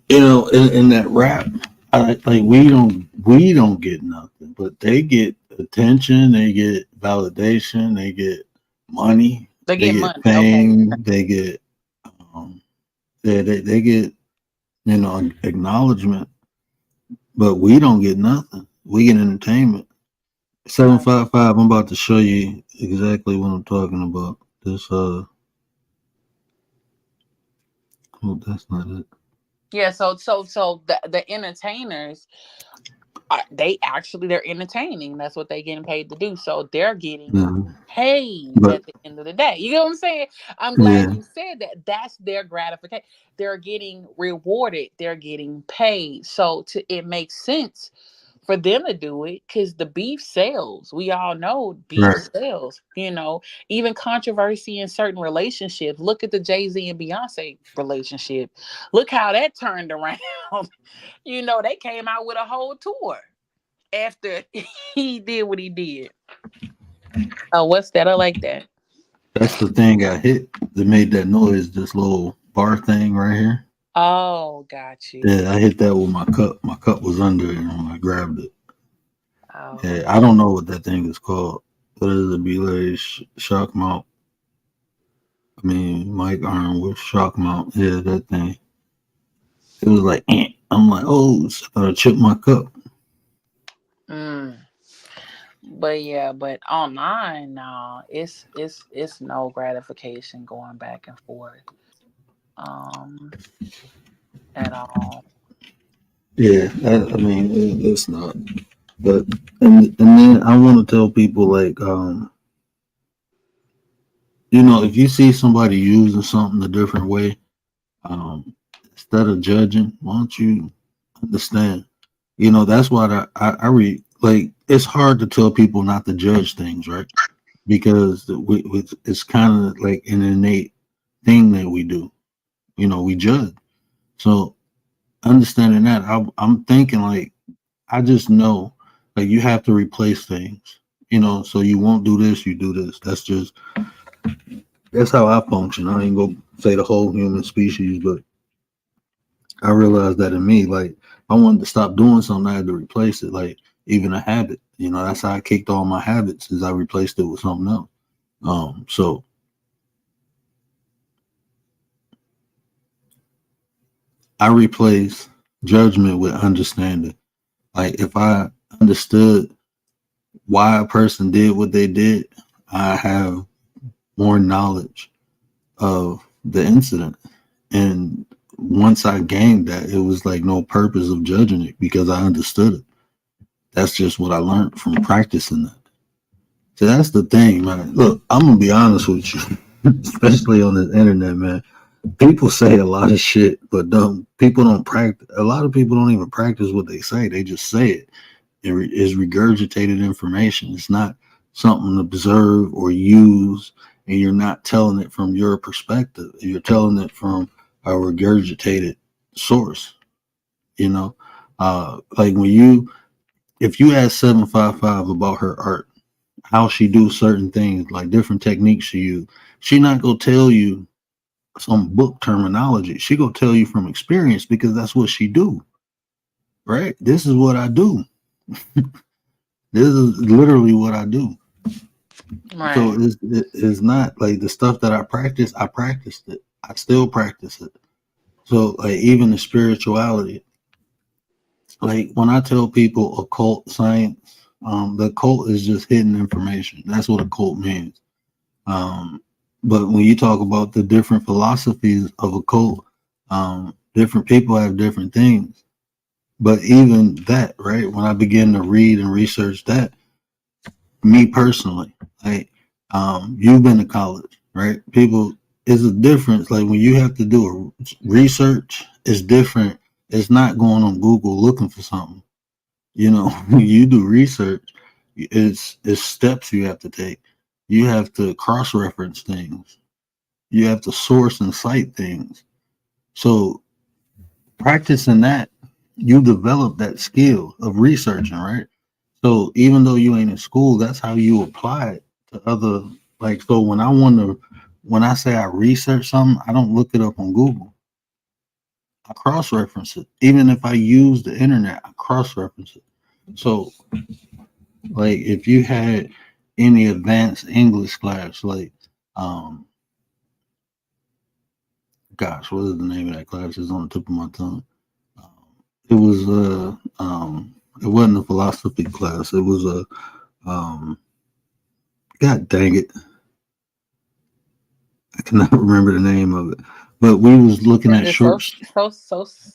in that rap. Like we don't get nothing, but they get attention, they get validation, they get money, They they get get money. Okay. fame, they get, um, they get, acknowledgement, but we don't get nothing. we get entertainment. 755. I'm about to show you exactly what I'm talking about. This oh, that's not it. Yeah, so the entertainers they're entertaining. That's what they're getting paid to do. So they're getting Yeah, paid but at the end of the day. You know what I'm saying? I'm glad yeah, you said that. That's their gratification. They're getting rewarded. They're getting paid. So it makes sense for them to do it because the beef sells. We all know beef right. sells. Even controversy in certain relationships. Look at the Jay-Z and Beyonce relationship. Look how that turned around. They came out with a whole tour after he did what he did. Oh, what's that? I like that. That's the thing I hit that made that noise. This little bar thing right here. Oh, got you. Yeah, I hit that with my cup. My cup was under it, and I grabbed it. Oh, Yeah, I don't know what that thing is called. What is it? Be like shock mount. I mean, mic arm with shock mount. Yeah, that thing. It was like, I'm like, oh, I chipped my cup. mm. But yeah, but online, no, it's no gratification going back and forth, um, at all. Yeah, I mean, it's not. But and then I want to tell people like, if you see somebody using something a different way, um, instead of judging, why don't you understand? That's why I read like it's hard to tell people not to judge things, right? Because it's kind of like an innate thing that we do. We judge. So understanding that, I'm thinking like I just know like you have to replace things. So you won't do this, you do this. That's how I function. I ain't gonna say the whole human species, but I realized that in me, like I wanted to stop doing something, I had to replace it. Like even a habit, that's how I kicked all my habits is I replaced it with something else. So I replace judgment with understanding. Like if I understood why a person did what they did, I have more knowledge of the incident. And once I gained that, it was like no purpose of judging it because I understood it. That's just what I learned from practicing that. So that's the thing, man. Look, I'm gonna be honest with you, especially on the internet, man. People say a lot of shit, but people don't practice. A lot of people don't even practice what they say. They just say it. It's regurgitated information. It's not something to observe or use, and you're not telling it from your perspective. You're telling it from a regurgitated source. You know, like if you ask 755 about her art, how she do certain things, like different techniques she use, she not gonna tell you some book terminology. She gonna tell you from experience because that's what she do. Right? This is what I do. This is literally what I do. So Right. it's not like the stuff that I practiced it. I still practice it. So like even the spirituality, like when I tell people occult science, the occult is just hidden information. That's what occult means. Um, but when you talk about the different philosophies of occult, different people have different things. But even that, right? When I begin to read and research that, me personally, like you've been to college, right? People, it's a difference. Like when you have to do a research, it's different. It's not going on Google looking for something. When you do research, it's steps you have to take. You have to cross reference things. You have to source and cite things. So practicing that, you develop that skill of researching, right? So even though you ain't in school, that's how you apply it to other. Like so, when I say I research something, I don't look it up on Google. I cross reference it. Even if I use the internet, I cross reference it. So like if you had any advanced English class, like um, gosh, what is the name of that class? It's on the tip of my tongue. Um, it was It wasn't a philosophy class. It was a God dang it, I cannot remember the name of it. But we was looking Was at it shorts.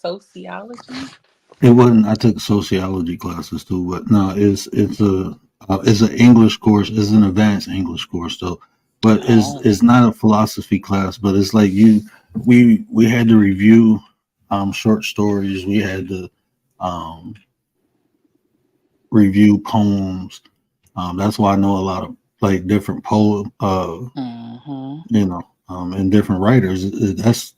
sociology? It wasn't. I took sociology classes too, but no, it's an English course. It's an advanced English course though, but Oh. it's not a philosophy class. But it's like we had to review short stories. We had to um review poems. That's why I know a lot of like different poem Mm-hmm. and different writers. That's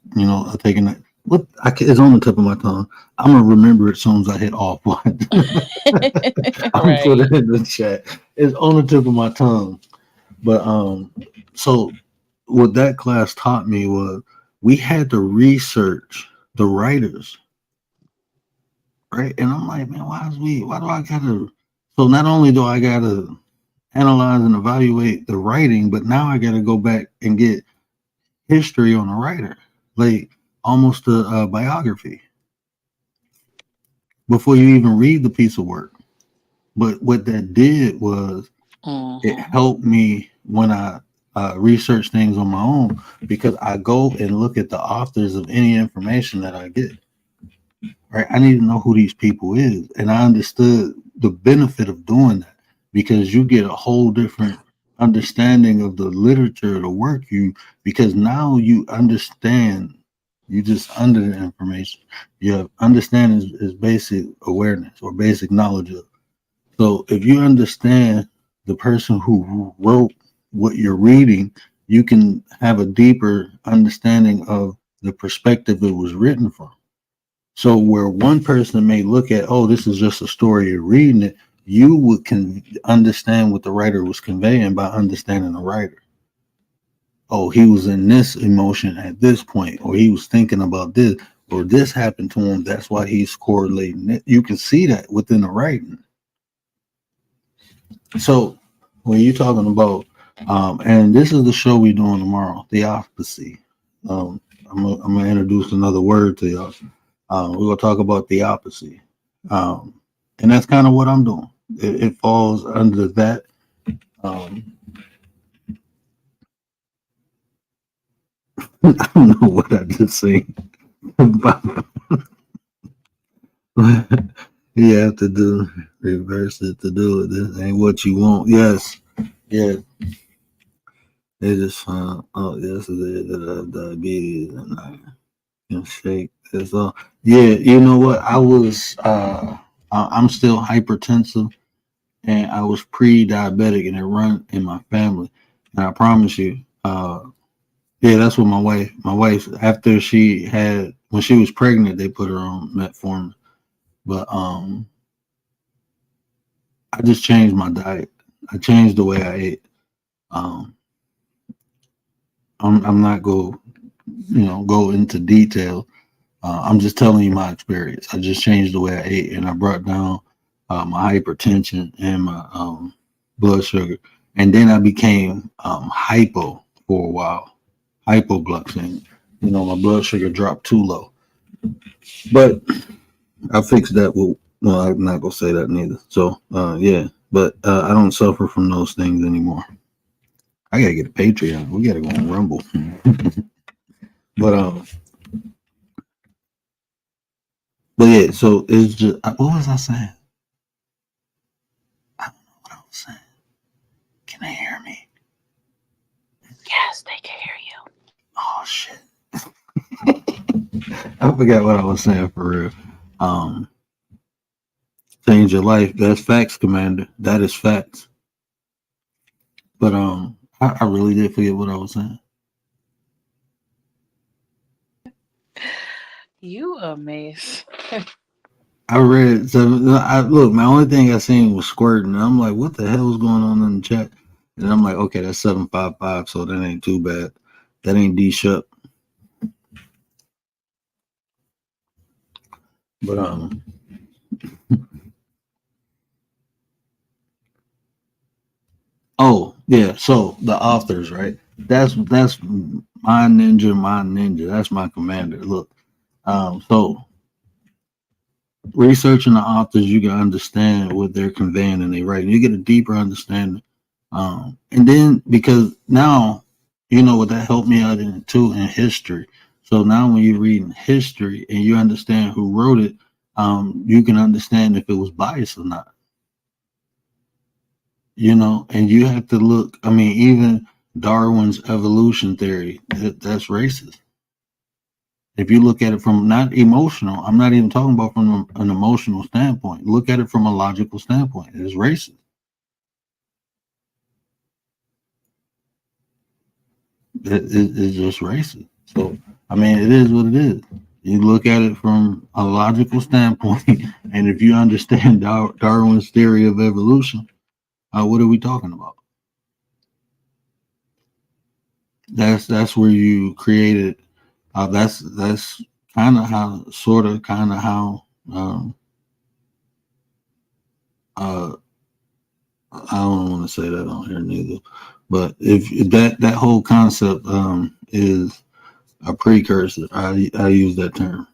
taking that. What it's on the tip of my tongue. I'm gonna remember it as soon as I hit off. I'm put Right. it in the chat. It's on the tip of my tongue. But so what that class taught me was we had to research the writers, right? And I'm like, man, why do I gotta? So not only do I gotta analyze and evaluate the writing, but now I gotta go back and get history on the writer, like almost a biography before you even read the piece of work. But what that did was it Mm-hmm. helped me when I research things on my own because I go and look at the authors of any information that I get. Right, I need to know who these people is, and I understood the benefit of doing that because you get a whole different understanding of the literature, the work because now you understand. You just under the information. You understand is basic awareness or basic knowledge of. So if you understand the person who wrote what you're reading, you can have a deeper understanding of the perspective it was written from. So where one person may look at, oh, this is just a story you're reading it, you would understand what the writer was conveying by understanding the writer. Oh, he was in this emotion at this point, or he was thinking about this, or this happened to him. That's why he's correlating it. You can see that within the writing. So when you're talking about, and this is the show we're doing tomorrow, theopathy. I'm gonna introduce another word to y'all. We're gonna talk about theopathy, and that's kind of what I'm doing. It falls under that. Um, I don't know what I just said. You have to do reverse it to do it. This ain't what you want. Yes, yeah. They just found out yesterday that I have diabetes and I can shake. That's all. Yeah, you know what? I'm still hypertensive and I was pre-diabetic and it run in my family. And I promise you, yeah, that's what my wife after she had when she was pregnant, they put her on metformin. But I just changed my diet. I changed the way I ate. Um, I'm not go into detail. I'm just telling you my experience. I just changed the way I ate, and I brought down my hypertension and my blood sugar, and then I became hypo for a while, hypoglycemia. My blood sugar dropped too low, but I fixed that. Well, I'm not gonna say that neither. So, yeah, but I don't suffer from those things anymore. I gotta get a Patreon. We gotta go on Rumble. But but yeah. So it's just what was I saying? I don't know what I was saying. Can they hear me? Yes, they can hear you. Oh shit! I forgot what I was saying for real. Um, change your life. That's facts, Commander. That is facts. But I really did forget what I was saying. You a mess. I read seven. Look. My only thing I seen was squirting. And I'm like, what the hell is going on in the chat? And I'm like, okay, that's 755. So that ain't too bad. That ain't D Shup. But oh yeah. So the authors, right? That's my ninja. My ninja. That's my commander. Look. So researching the authors, you can understand what they're conveying in their writing. You get a deeper understanding. And then because now, you know what that helped me out in too in history. So now when you read in history and you understand who wrote it, you can understand if it was biased or not. You know, and you have to look. I mean, even Darwin's evolution theory, that's racist. If you look at it from not emotional, I'm not even talking about from an emotional standpoint. Look at it from a logical standpoint. It's racist. It's just racist. So, I mean, it is what it is. You look at it from a logical standpoint, and if you understand Darwin's theory of evolution, what are we talking about? That's where you created. That's kind of how, sort of, kind of how. Uh, I don't want to say that on here neither, but if that whole concept is a precursor, I use that term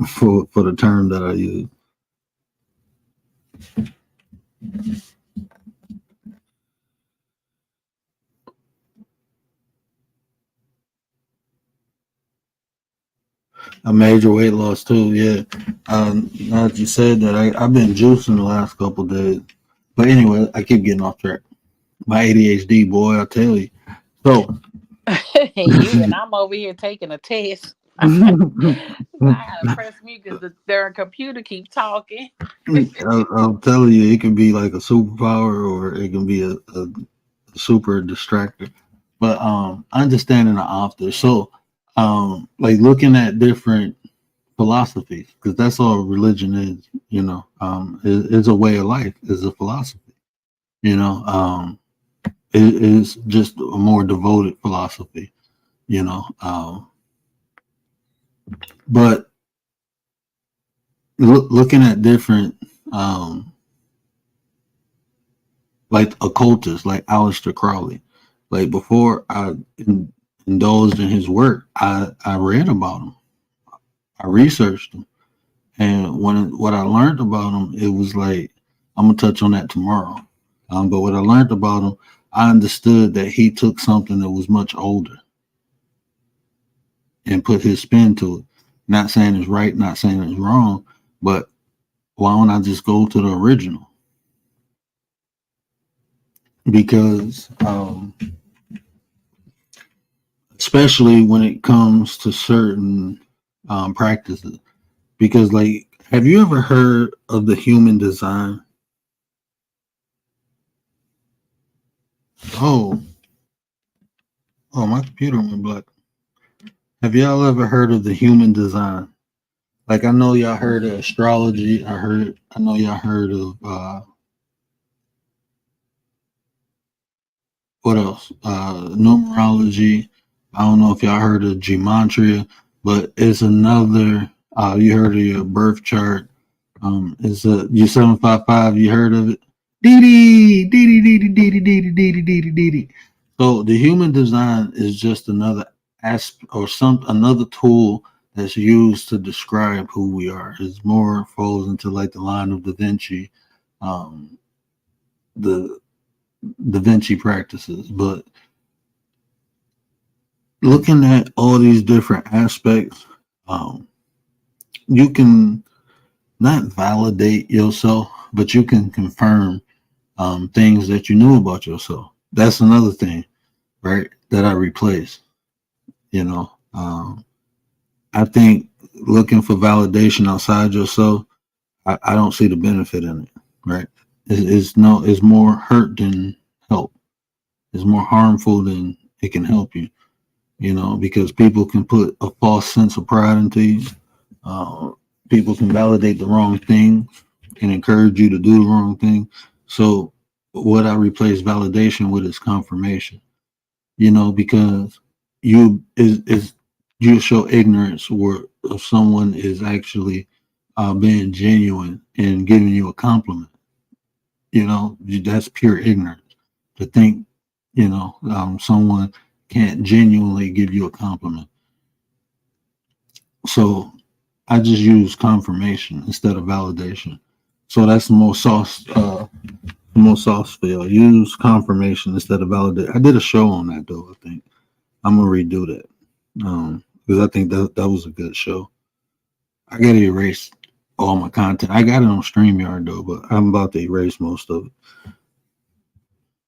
for the term that I use. A major weight loss too, yeah. Now that you said that, I've been juicing the last couple of days. But anyway, I keep getting off track. My ADHD, boy, I tell you. So, And I'm over here taking a test. I gotta press mute because their computer keep talking. I'm telling you, it can be like a superpower or it can be a super distractor. But understanding the author. So, like looking at different philosophies, because that's all religion is, you know, is a way of life, is a philosophy, you know, it is just a more devoted philosophy, you know, but looking at different, like occultists, like Aleister Crowley, like before I indulged in his work, I read about him, I researched him. And what I learned about him, it was like, I'm gonna touch on that tomorrow. But what I learned about him, I understood that he took something that was much older and put his spin to it. Not saying it's right, not saying it's wrong, but why don't I just go to the original? Because especially when it comes to certain practices, because like, have you ever heard of the human design? Oh, oh, my computer went black. Have y'all ever heard of the human design? Like, I know y'all heard of astrology. I know y'all heard of what else? Numerology. I don't know if y'all heard of gematria, but it's another. You heard of your birth chart? It's a U755. You heard of it? Dee dee dee dee dee dee dee dee dee dee dee dee. So the human design is just another aspect or another tool that's used to describe who we are. It's more falls into like the line of Da Vinci, the Da Vinci practices. But looking at all these different aspects, um, you can not validate yourself, but you can confirm things that you knew about yourself. That's another thing, right? That I replaced. You know, I think looking for validation outside yourself, I don't see the benefit in it. Right? It's more hurt than help. It's more harmful than it can help you. You know, because people can put a false sense of pride into you. Uh, People can validate the wrong thing and encourage you to do the wrong thing. So what I replace validation with is confirmation. You know, because is you show ignorance or if someone is actually being genuine and giving you a compliment. You know, that's pure ignorance to think, you know, someone can't genuinely give you a compliment. So I just use confirmation instead of validation. So that's the most sauce feel. Use confirmation instead of validate. I did a show on that though. I think I'm gonna redo that because I think that was a good show. I gotta erase all my content. I got it on StreamYard though, but I'm about to erase most of it.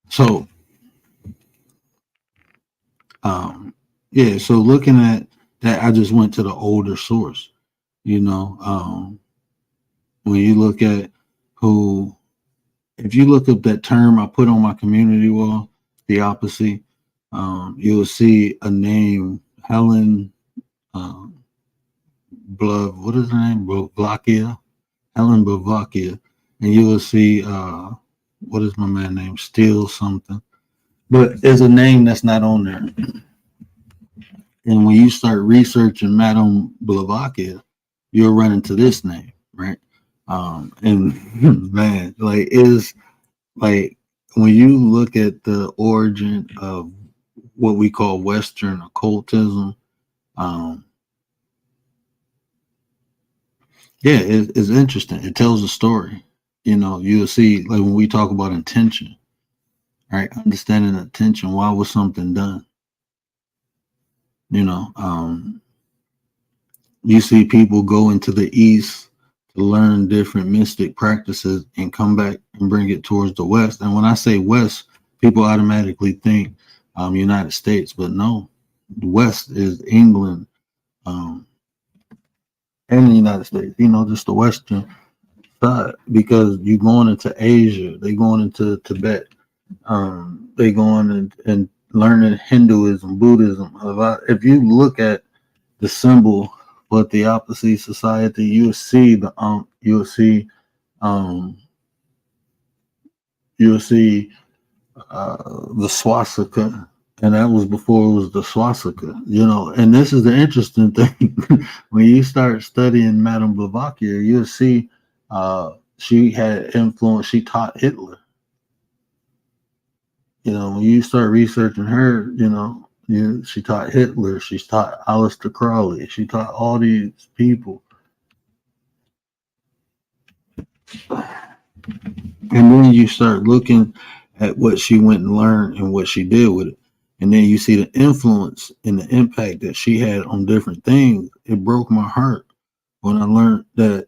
So, yeah. So looking at that, I just went to the older source. You know, when you look at who, if you look up that term I put on my community wall, theopathy, you'll see a name, Helen what is her name? Blavakia, Helen Blavakia, and you will see what is my man name? Steele something, but it's a name that's not on there. And when you start researching Madame Blavakia, you'll run into this name, right? And man, like is like when you look at the origin of what we call Western occultism, yeah, it's interesting. It tells a story. You know, you'll see like when we talk about intention, right? Understanding intention. Why was something done? You know, you see people go into the East to learn different mystic practices and come back and bring it towards the West. And when I say West, people automatically think United States, but no, the West is England and the United States. You know, just the Western side, because you're going into Asia, they going into Tibet, they going and learning Hinduism, Buddhism. If you look at the symbol for Theosophy Society, you'll see the swastika, and that was before it was the swastika, you know. And this is the interesting thing. When you start studying Madame Blavatsky, you'll see she had influence. She taught Hitler. You know, when you start researching her, she taught Hitler. She taught Aleister Crowley. She taught all these people. And then you start looking at what she went and learned and what she did with it. And then you see the influence and the impact that she had on different things. It broke my heart when I learned that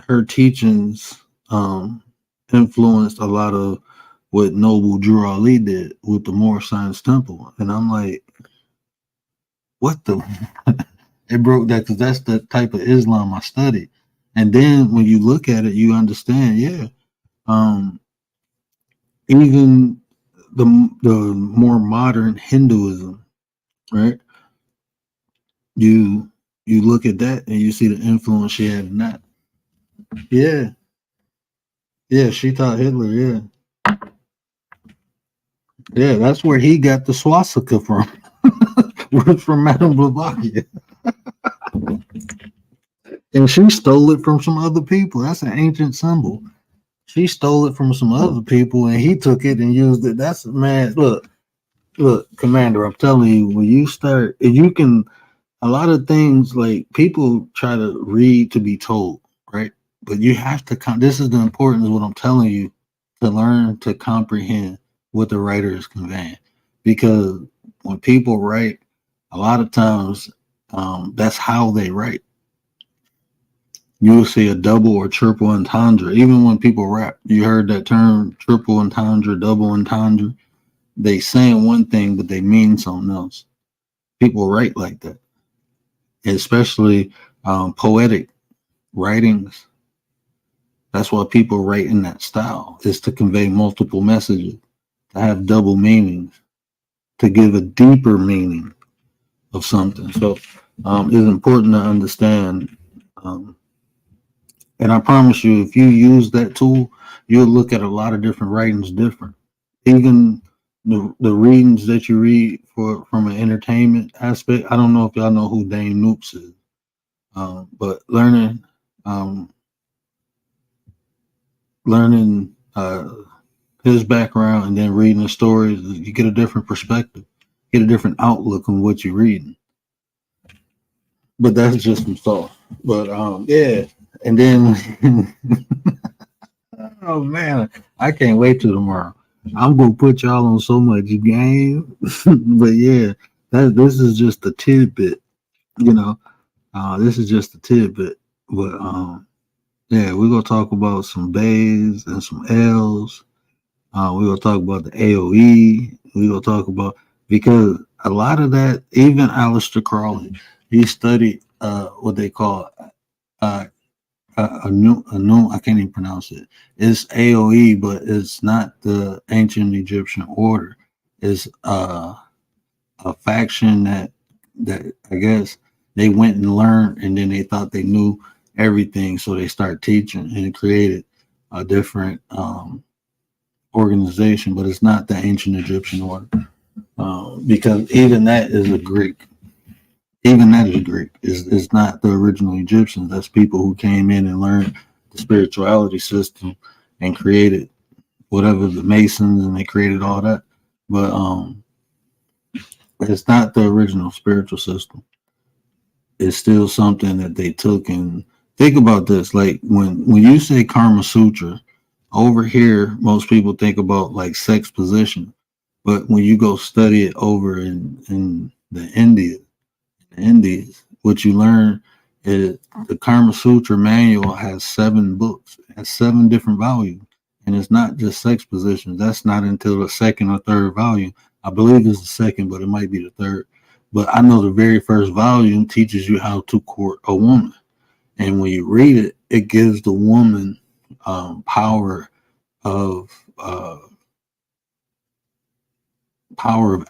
her teachings influenced a lot of what Noble Drew Ali did with the Moorish Science Temple. And I'm like, what the? It broke that, because that's the type of Islam I studied. And then when you look at it, you understand, yeah. Even the more modern Hinduism, right? You look at that and you see the influence she had in that. Yeah. Yeah, she taught Hitler, yeah. Yeah, that's where he got the swastika from. From Madame Blavatsky. And she stole it from some other people. That's an ancient symbol. She stole it from some other people and he took it and used it. That's, man, look, Commander, I'm telling you, when you start, if you can, a lot of things, like, people try to read to be told, right? But you have to, this is the importance of what I'm telling you, to learn to comprehend what the writer is conveying. Because when people write, a lot of times, that's how they write. You will see a double or triple entendre. Even when people rap, you heard that term, triple entendre, double entendre. They saying one thing, but they mean something else. People write like that, especially poetic writings. That's why people write in that style, is to convey multiple messages, to have double meanings, to give a deeper meaning of something. So it's important to understand. And I promise you, if you use that tool, you'll look at a lot of different writings different. Even the readings that you read from an entertainment aspect. I don't know if y'all know who Dane Noops is, but learning his background and then reading the stories, you get a different perspective, get a different outlook on what you're reading. but that's just some thought. But yeah, and then oh man, I can't wait till tomorrow. I'm gonna put y'all on so much game. But yeah, this is just a tidbit, you know. This is just a tidbit. But yeah, we're gonna talk about some bays and some L's. We're gonna talk about the AOE. We're gonna talk about, because a lot of that, even Aleister Crowley, he studied what they call uh, a new I can't even pronounce it. It's AOE, but it's not the ancient Egyptian order. It's a faction that I guess they went and learned, and then they thought they knew everything, so they start teaching, and it created a different organization. But it's not the ancient Egyptian order, because even that is a Greek. Even that is Greek. It's not the original Egyptians. That's people who came in and learned the spirituality system and created whatever, the Masons, and they created all that. But it's not the original spiritual system. It's still something that they took. And think about this, like when you say Karma Sutra, over here most people think about like sex position, but when you go study it over in the Indies, what you learn is the Karma Sutra manual has 7 books, it has 7 different volumes, and it's not just sex positions. That's not until the second or third volume. I believe it's the second, but it might be the third. But I know the very first volume teaches you how to court a woman, and when you read it, it gives the woman power of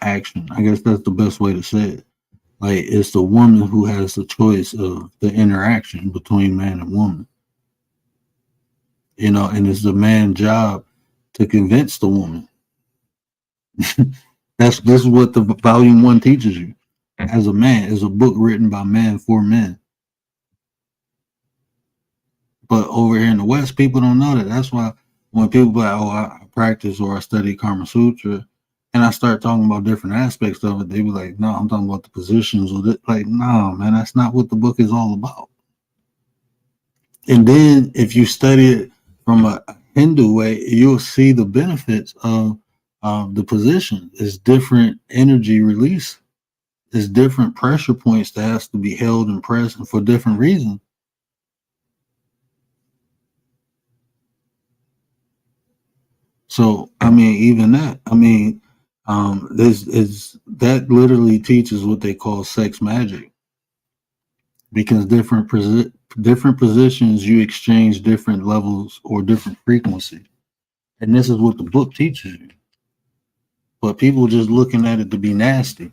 action. I guess that's the best way to say it. Like, it's the woman who has the choice of the interaction between man and woman, and it's the man's job to convince the woman. This is what the volume 1 teaches you. As a man, it's a book written by men for men. But over here in the West, people don't know that. That's why when people be like, "Oh, I practice or I study Karma Sutra," and I start talking about different aspects of it, they be like, "No, I'm talking about the positions." Or like, no, man, that's not what the book is all about. And then if you study it from a Hindu way, you'll see the benefits of the position. It's different energy release. It's different pressure points that has to be held and pressed, and for different reasons. So, I mean, even that, that literally teaches what they call sex magic, because different positions, you exchange different levels or different frequency. And this is what the book teaches you. But people just looking at it to be nasty.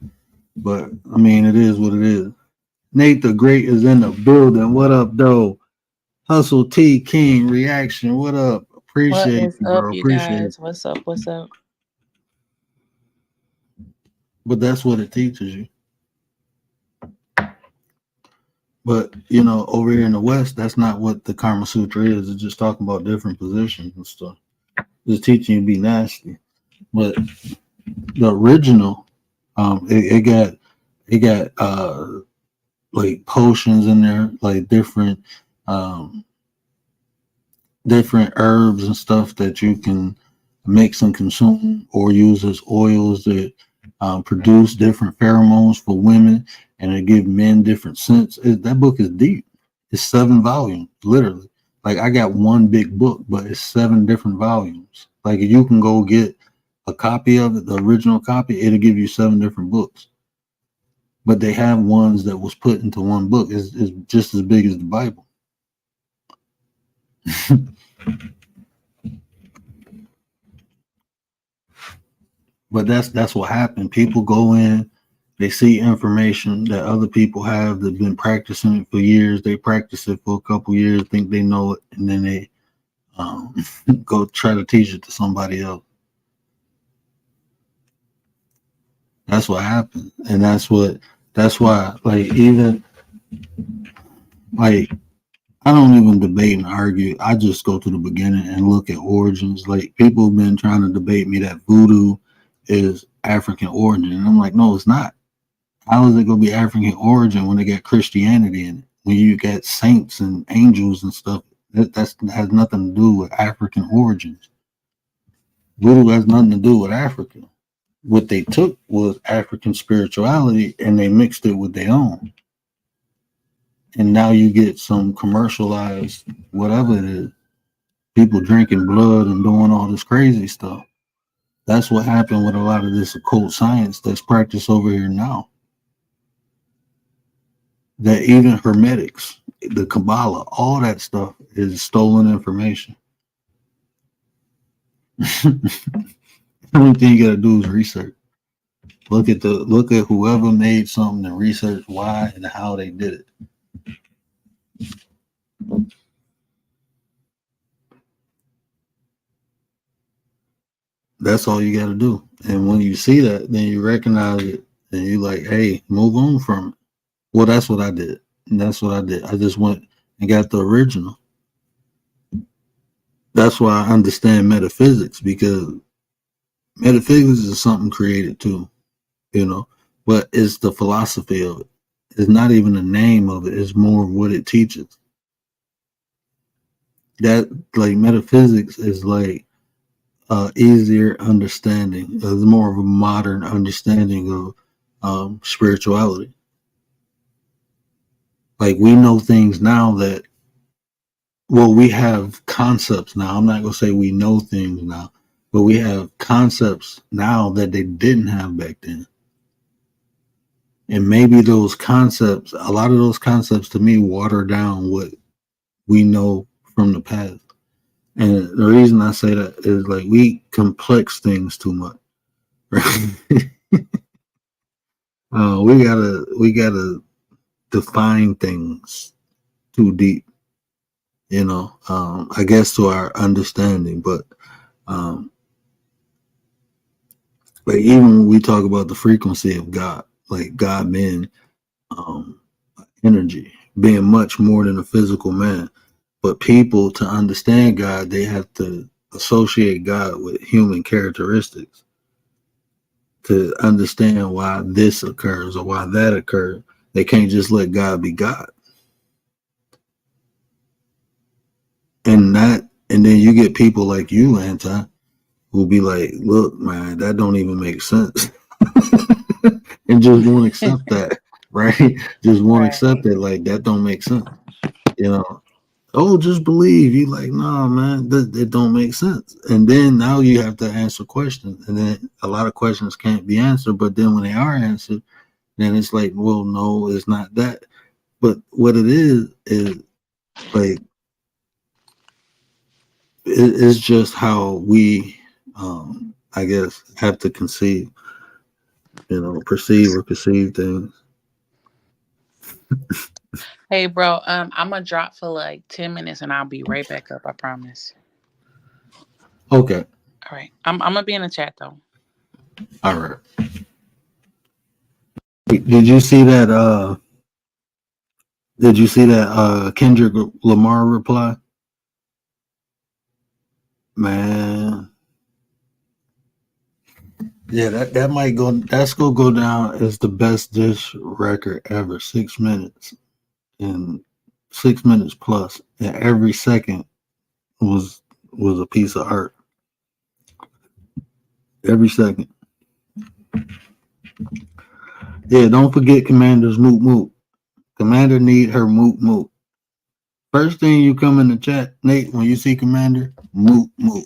But I mean, it is what it is. Nate the Great is in the building. What up, though? Hustle T King reaction. What up? What Appreciate is you, up, bro. you Appreciate guys? it. What's up? What's up? But that's what it teaches you. But over here in the West, that's not what the Karma Sutra is. It's just talking about different positions and stuff. It's teaching you to be nasty. But the original, it got like potions in there, like different herbs and stuff that you can mix and consume or use as oils that produce different pheromones for women, and it give men different scents. That book is deep. It's 7 volumes, literally. Like, I got one big book, but it's 7 different volumes. Like, if you can go get a copy of it, the original copy, it'll give you 7 different books. But they have ones that was put into one book. It's just as big as the Bible. But that's what happened. People go in, they see information that other people have that been practicing it for years. They practice it for a couple years, think they know it, and then they go try to teach it to somebody else. That's what happened, and that's why, like, even like, I don't even debate and argue. I just go to the beginning and look at origins. Like, people have been trying to debate me that voodoo is African origin, and I'm like, no, it's not. How is it gonna be African origin when they got Christianity in it? When you got saints and angels and stuff, that has nothing to do with African origins. Voodoo has nothing to do with Africa. What they took was African spirituality and they mixed it with their own. And now you get some commercialized whatever it is, people drinking blood and doing all this crazy stuff. That's what happened with a lot of this occult science that's practiced over here now. That even Hermetics, the Kabbalah, all that stuff is stolen information. The only thing you gotta do is research. Look at whoever made something and research why and how they did it. That's all you got to do. And when you see that, then you recognize it and you like, hey, move on from it. Well, that's what I did. And that's what I did. I just went and got the original. That's why I understand metaphysics, because metaphysics is something created too, but it's the philosophy of it. It's not even the name of it. It's more of what it teaches. That like metaphysics is like easier understanding. It's more of a modern understanding of spirituality. Like we know things now that, well, we have concepts now. I'm not gonna say we know things now, but we have concepts now that they didn't have back then. And maybe those concepts, a lot of those concepts to me water down what we know from the past. And the reason I say that is like we complex things too much. Right? We gotta define things too deep, I guess to our understanding, but like even when we talk about the frequency of God, like God being energy, being much more than a physical man. But people, to understand God, they have to associate God with human characteristics to understand why this occurs or why that occurs. They can't just let God be God. And then you get people like you, Anti, who'll be like, look, man, that don't even make sense. And just won't accept that, right? Just won't accept it. Like, that don't make sense. Oh, just believe. You like, nah, man, that don't make sense. And then now you have to answer questions. And then a lot of questions can't be answered. But then when they are answered, then it's like, well, no, it's not that. But what it is like, it's just how we, I guess, have to perceive or conceive things. Hey, bro, I'm gonna drop for like 10 minutes and I'll be right back up. I promise. Okay. All right. I'm gonna be in the chat though. All right. Did you see that? Kendrick Lamar reply? Man, yeah, that might go. That's gonna go down as the best diss record ever. 6 minutes and 6 minutes plus, and every second was a piece of art. Every second. Yeah, don't forget Commander's moot moot. Commander need her moot moot. First thing you come in the chat, Nate, when you see Commander, moot moot.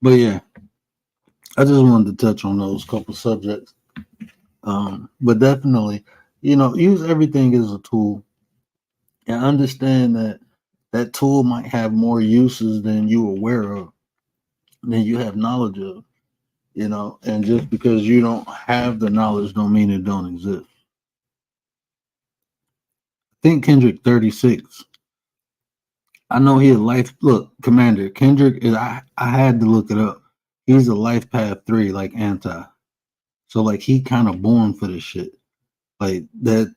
But yeah, I just wanted to touch on those couple subjects. But definitely, use everything as a tool and understand that tool might have more uses than you're aware of, than you have knowledge of, and just because you don't have the knowledge don't mean it don't exist. I think Kendrick 36. I know he a life. Look, Commander Kendrick is. I had to look it up. He's a life path 3, like Anti. So like he kind of born for this shit. Like that,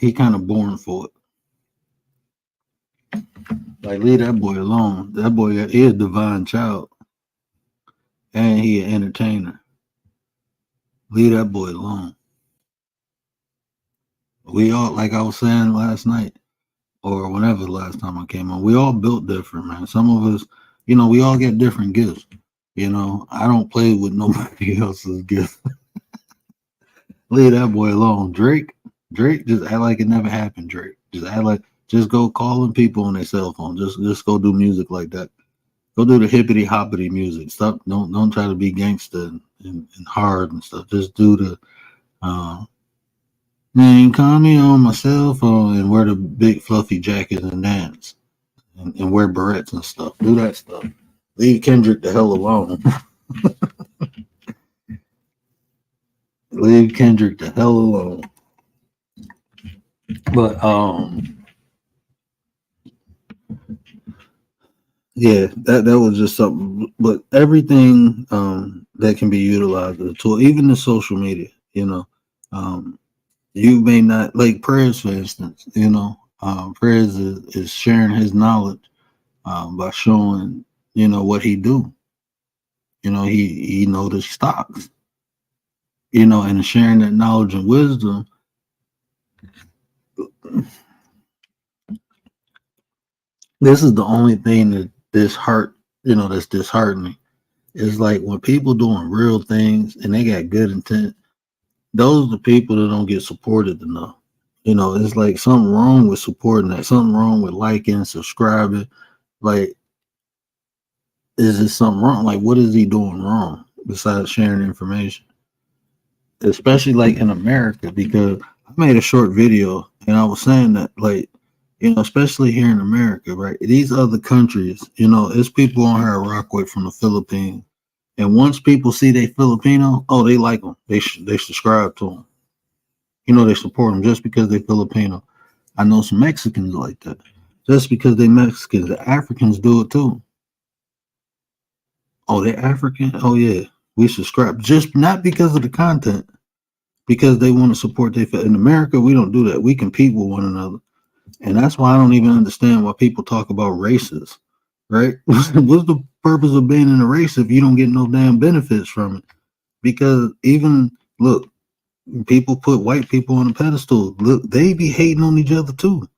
he kind of born for it. Like, leave that boy alone. That boy is a divine child, and he an entertainer. Leave that boy alone. We all, like I was saying last night, or whenever the last time I came on, we all built different, man. Some of us, we all get different gifts. I don't play with nobody else's gifts. Leave that boy alone. Drake, just act like it never happened. Drake, just act like, just go calling people on their cell phone. Just go do music like that. Go do the hippity hoppity music. Stop. Don't try to be gangster and hard and stuff. Just do the man, call me on my cell phone and wear the big fluffy jackets and dance and wear barrettes and stuff. Do that stuff. Leave Kendrick the hell alone. Leave Kendrick the hell alone. But yeah, that was just something. But everything that can be utilized as a tool, even the social media, you may not like prayers, for instance. Prayers is sharing his knowledge by showing what he do. He know the stocks. And sharing that knowledge and wisdom. This is the only thing that that's disheartening. It's like when people doing real things and they got good intent, those are the people that don't get supported enough. It's like something wrong with supporting that, something wrong with liking, subscribing. Like, is it something wrong? Like, what is he doing wrong besides sharing information? Especially like in America, because I made a short video and I was saying that, like, especially here in America, right? These other countries, it's people on here I rock with from the Philippines. And once people see they Filipino, oh, they like them. They subscribe to them. They support them just because they Filipino. I know some Mexicans like that. Just because they Mexicans, the Africans do it too. Oh, they're African? Oh yeah, we subscribe. Just not because of the content, because they want to support their. In America, we don't do that. We compete with one another. And that's why I don't even understand why people talk about races, right? What's the purpose of being in a race if you don't get no damn benefits from it? Because even, look, people put white people on a pedestal. Look, they be hating on each other too.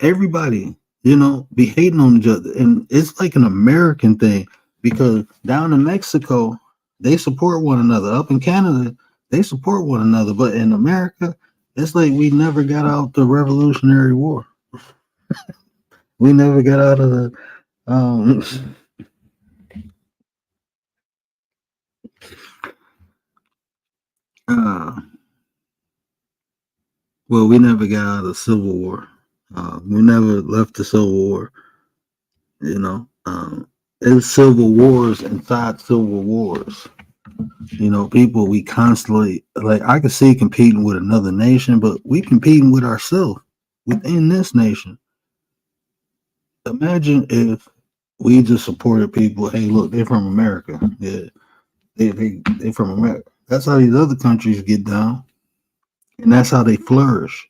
Everybody, be hating on each other. And it's like an American thing, because down in Mexico, they support one another. Up in Canada, they support one another. But in America, it's like we never got out the Revolutionary War. We never got out of the well, we never got out of the Civil War. We never left the Civil War. It's civil wars inside civil wars. People, we constantly, like, I could see competing with another nation, but we competing with ourselves within this nation. Imagine if we just supported people. Hey, look, they're from America. Yeah, they from America. That's how these other countries get down, and that's how they flourish.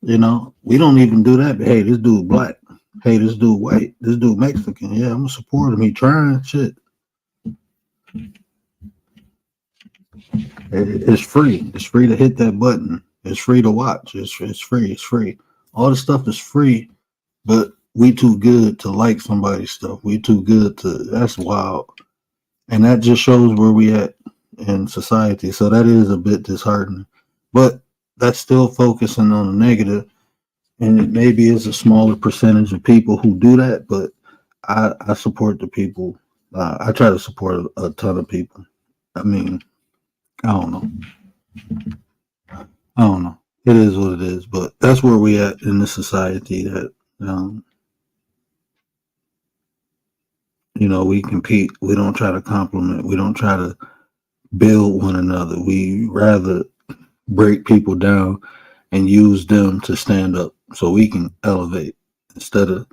We don't even do that. But, hey, this dude black. Hey, this dude white. This dude Mexican. Yeah, I'm gonna support him. He trying shit. It's free. It's free to hit that button. It's free to watch. It's free. It's free. All the stuff is free, but we too good to like somebody's stuff. We too good to. That's wild, and that just shows where we at in society. So that is a bit disheartening, but that's still focusing on the negative, and it maybe is a smaller percentage of people who do that. But I support the people. I try to support a ton of people. I mean, I don't know. It is what it is, but that's where we at in the society that, we compete. We don't try to compliment. We don't try to build one another. We rather break people down and use them to stand up so we can elevate instead of,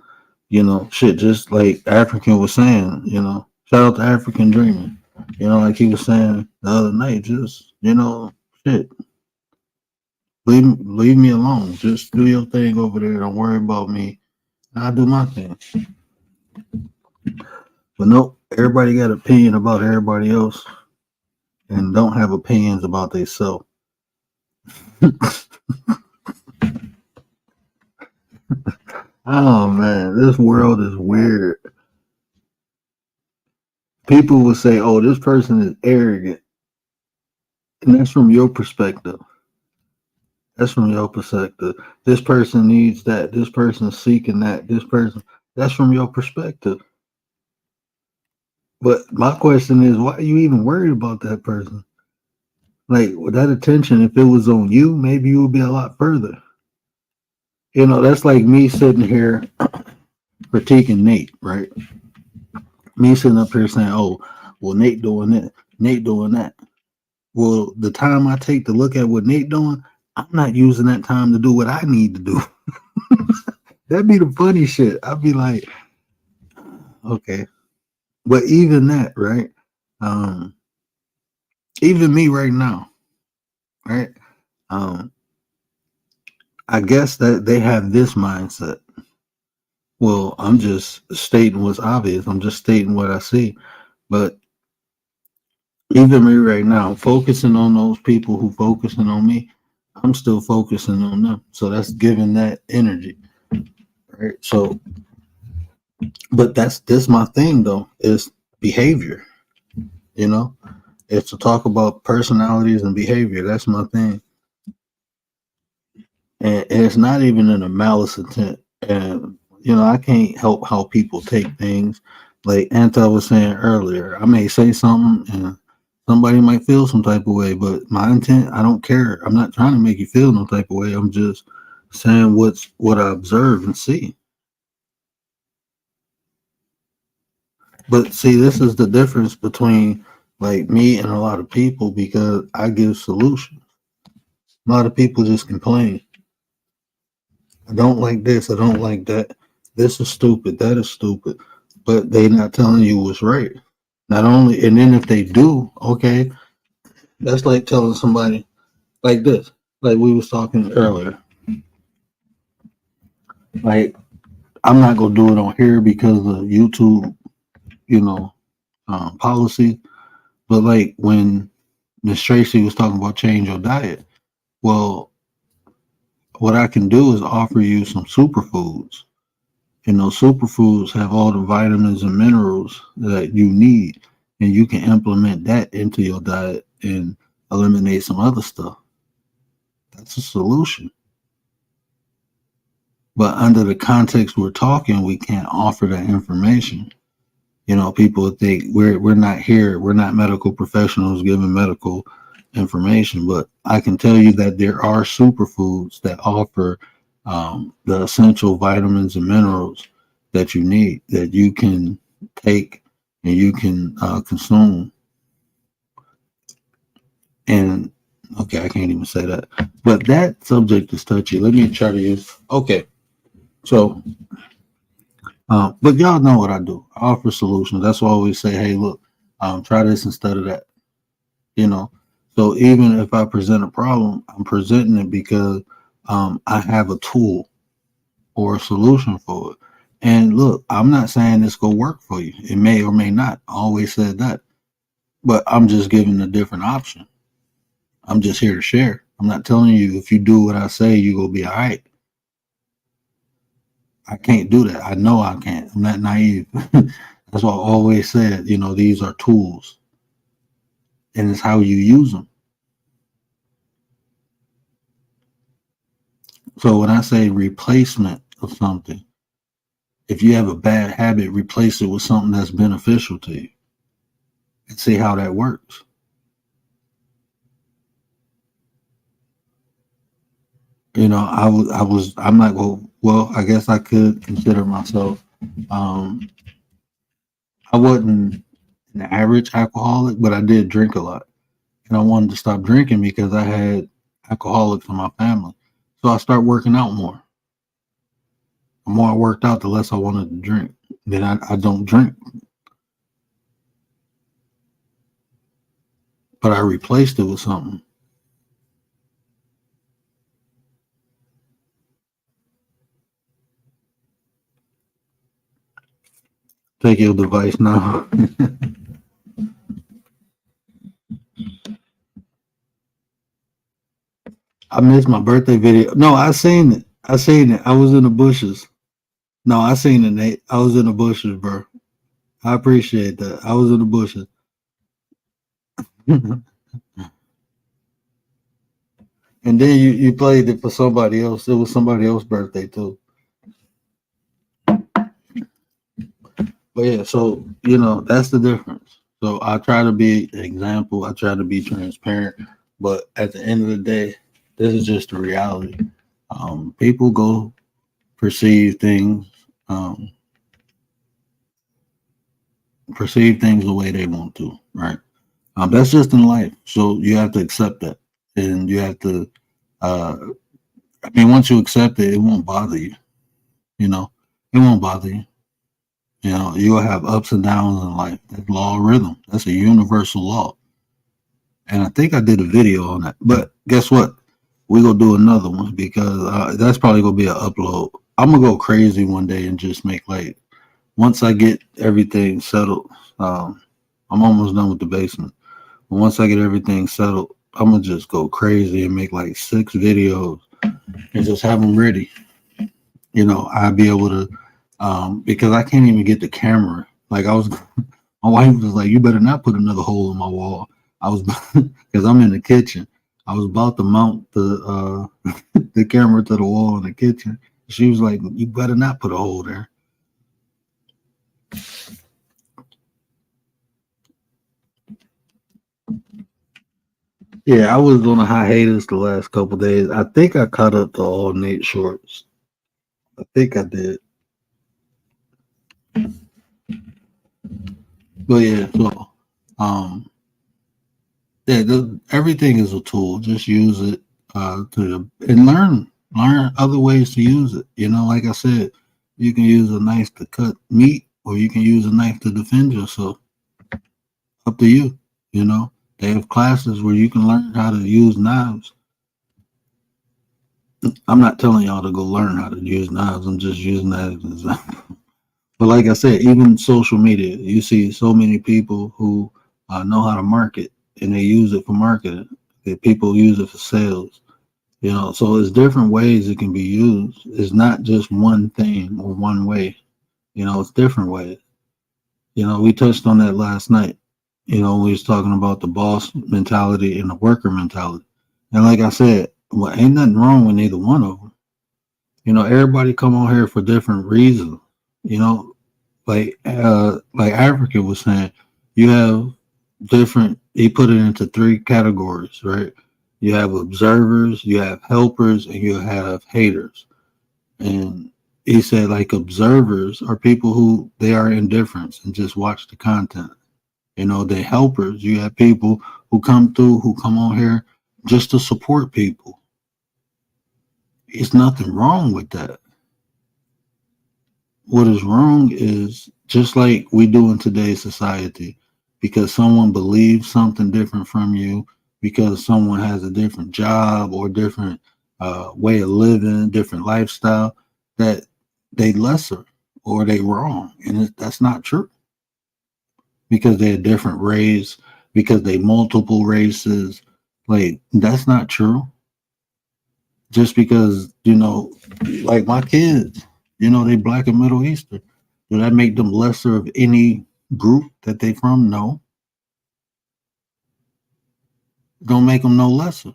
shit, just like African was saying, shout out to African Dreaming. Like he was saying the other night, just, shit. Leave me alone. Just do your thing over there. Don't worry about me. I do my thing. But nope, everybody got opinion about everybody else and don't have opinions about themselves. Oh man, this world is weird. People will say, "Oh, this person is arrogant," and that's from your perspective. That's from your perspective. This person needs that. This person's seeking that. This person. That's from your perspective. But my question is, why are you even worried about that person? Like with that attention, if it was on you, maybe you would be a lot further. You know, that's like me sitting here critiquing Nate, right? Me sitting up here saying, "Oh, well, Nate doing this, Nate doing that." Well, the time I take to look at what Nate doing, I'm not using that time to do what I need to do. That'd be the funny shit. I'd be like, okay, but even that, right? Um, even me right now, right? Um, I guess that they have this mindset. Well, I'm just stating what's obvious. I'm just stating what I see. But even me right now, focusing on those people who focusing on me, I'm still focusing on them. So that's giving that energy, right? So, but that's this my thing though is behavior. You know, it's to talk about personalities and behavior. That's my thing, and it's not even in a malice intent. And you know, I can't help how people take things. Like Anta was saying earlier, I may say something and somebody might feel some type of way, but my intent, I don't care. I'm not trying to make you feel no type of way. I'm just saying what I observe and see. But see, this is the difference between like me and a lot of people because I give solutions. A lot of people just complain. I don't like this. I don't like that. This is stupid. That is stupid. But they not telling you what's right. Not only, and then if they do, okay, that's like telling somebody like this, like we was talking earlier. Like I'm not gonna do it on here because of YouTube, you know, policy. But like when Miss Tracy was talking about change your diet, well, what I can do is offer you some superfoods. And those superfoods have all the vitamins and minerals that you need, and you can implement that into your diet and eliminate some other stuff. That's a solution. But under the context we're talking, we can't offer that information. You know, people think we're not here, we're not medical professionals giving medical information, but I can tell you that there are superfoods that offer the essential vitamins and minerals that you need that you can take and you can consume. And okay, I can't even say that, but that subject is touchy. Let me try to use. Okay, so but y'all know what I do. I offer solutions. That's why I always say, hey, look, try this instead of that. You know, so even if I present a problem, I'm presenting it because I have a tool or a solution for it. And look, I'm not saying this go work for you. It may or may not. I always said that, but I'm just giving a different option. I'm just here to share. I'm not telling you if you do what I say, you gonna be all right. I can't do that. I know I can't. I'm not naive. That's why I always said, you know, these are tools, and it's how you use them. So when I say replacement of something, if you have a bad habit, replace it with something that's beneficial to you and see how that works. You know, I'm not going, well, I guess I could consider myself, um, I wasn't an average alcoholic, but I did drink a lot. And I wanted to stop drinking because I had alcoholics in my family. So I started working out more. The more I worked out, the less I wanted to drink. Then I don't drink, but I replaced it with something. Take your device now. I missed my birthday video. No, I seen it. I seen it. I was in the bushes. No, I seen it, Nate. I was in the bushes, bro. I appreciate that. I was in the bushes. And then you played it for somebody else. It was somebody else's birthday too. But yeah, so that's the difference. So I try to be an example. I try to be transparent. But at the end of the day, this is just the reality. People go perceive things, um, the way they want to, right? That's just in life. So you have to accept that, and you have to. Uh, I mean, once you accept it, it won't bother you. You know, it won't bother you. You'll have ups and downs in life. That's law of rhythm. That's a universal law. And I think I did a video on that. But guess what? We're gonna do another one because that's probably gonna be an upload. I'm gonna go crazy one day and just make like once I get everything settled. I'm almost done with the basement. But once I get everything settled, I'm gonna just go crazy and make like 6 videos and just have them ready. I'll be able to because I can't even get the camera. Like my wife was like, "You better not put another hole in my wall." I was because I'm in the kitchen. I was about to mount the the camera to the wall in the kitchen. She was like, "You better not put a hole there." Yeah, I was on a hiatus the last couple days. I think I caught up to all Nate shorts. I think I did. But yeah, so um, yeah, everything is a tool. Just use it to and learn other ways to use it. Like I said, you can use a knife to cut meat, or you can use a knife to defend yourself. Up to you. They have classes where you can learn how to use knives. I'm not telling y'all to go learn how to use knives. I'm just using that as an example. But like I said, even social media, you see so many people who know how to market and they use it for marketing. People use it for sales. So it's different ways it can be used. It's not just one thing or one way. It's different ways. We touched on that last night. We was talking about the boss mentality and the worker mentality. And like I said, well, ain't nothing wrong with neither one of them. Everybody come on here for different reasons. You know, like Africa was saying, you have different. He put it into 3 categories, right? You have observers, you have helpers, and you have haters. And he said, like observers are people who they are indifferent and just watch the content. The helpers, you have people who come through, who come on here just to support people. It's nothing wrong with that. What is wrong is just like we do in today's society, because someone believes something different from you, because someone has a different job or different way of living, different lifestyle, that they lesser or they wrong. And that's not true, because they're different race, because they multiple races. Like, that's not true. Just because, like my kids, they Black and Middle Eastern. Do that make them lesser of any group that they from? No. Don't make them no lesser.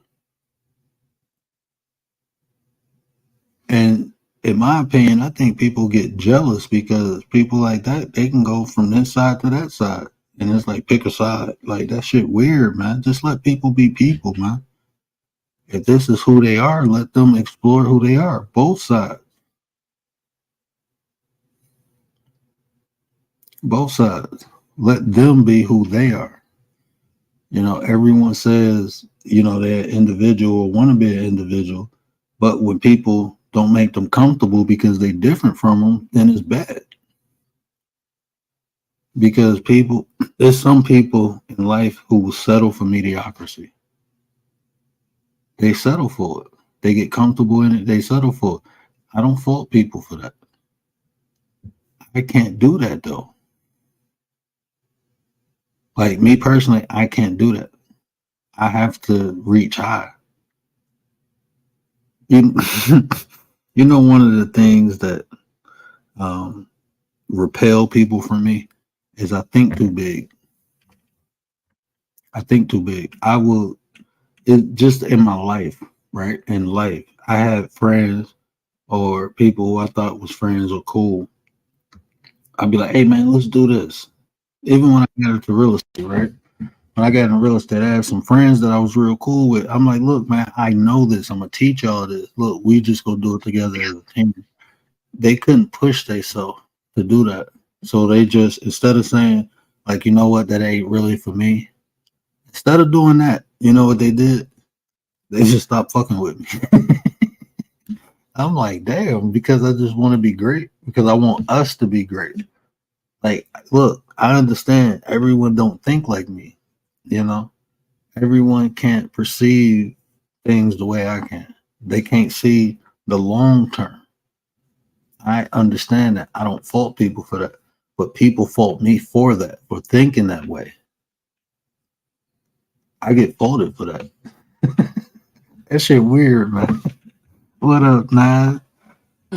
And in my opinion, I think people get jealous because people like that, they can go from this side to that side. And it's like, pick a side. Like, that shit weird, man. Just let people be people, man. If this is who they are, let them explore who they are. Both sides. Both sides. Let them be who they are. Everyone says, they're individual or want to be an individual. But when people don't make them comfortable because they're different from them, then it's bad. Because there's some people in life who will settle for mediocrity. They settle for it. They get comfortable in it. They settle for it. I don't fault people for that. I can't do that though. Like me personally, I can't do that. I have to reach high. You, you know, one of the things that um, repel people from me is I think too big. I think too big. I will it just in my life, right? In life, I had friends or people who I thought was friends or cool. I'd be like, "Hey man, let's do this." Even when I got into real estate, right? When I got into real estate, I had some friends that I was real cool with. I'm like, "Look, man, I know this. I'm gonna teach y'all this. Look, we just gonna do it together as a team." They couldn't push themselves to do that, so they just instead of saying like, "You know what, that ain't really for me." Instead of doing that, you know what they did? They just stopped fucking with me. I'm like, damn, because I just want to be great, because I want us to be great. Like, look, I understand everyone don't think like me, you know? Everyone can't perceive things the way I can. They can't see the long term. I understand that. I don't fault people for that. But people fault me for that, for thinking that way. I get faulted for that. That shit weird, man. What up, Nine?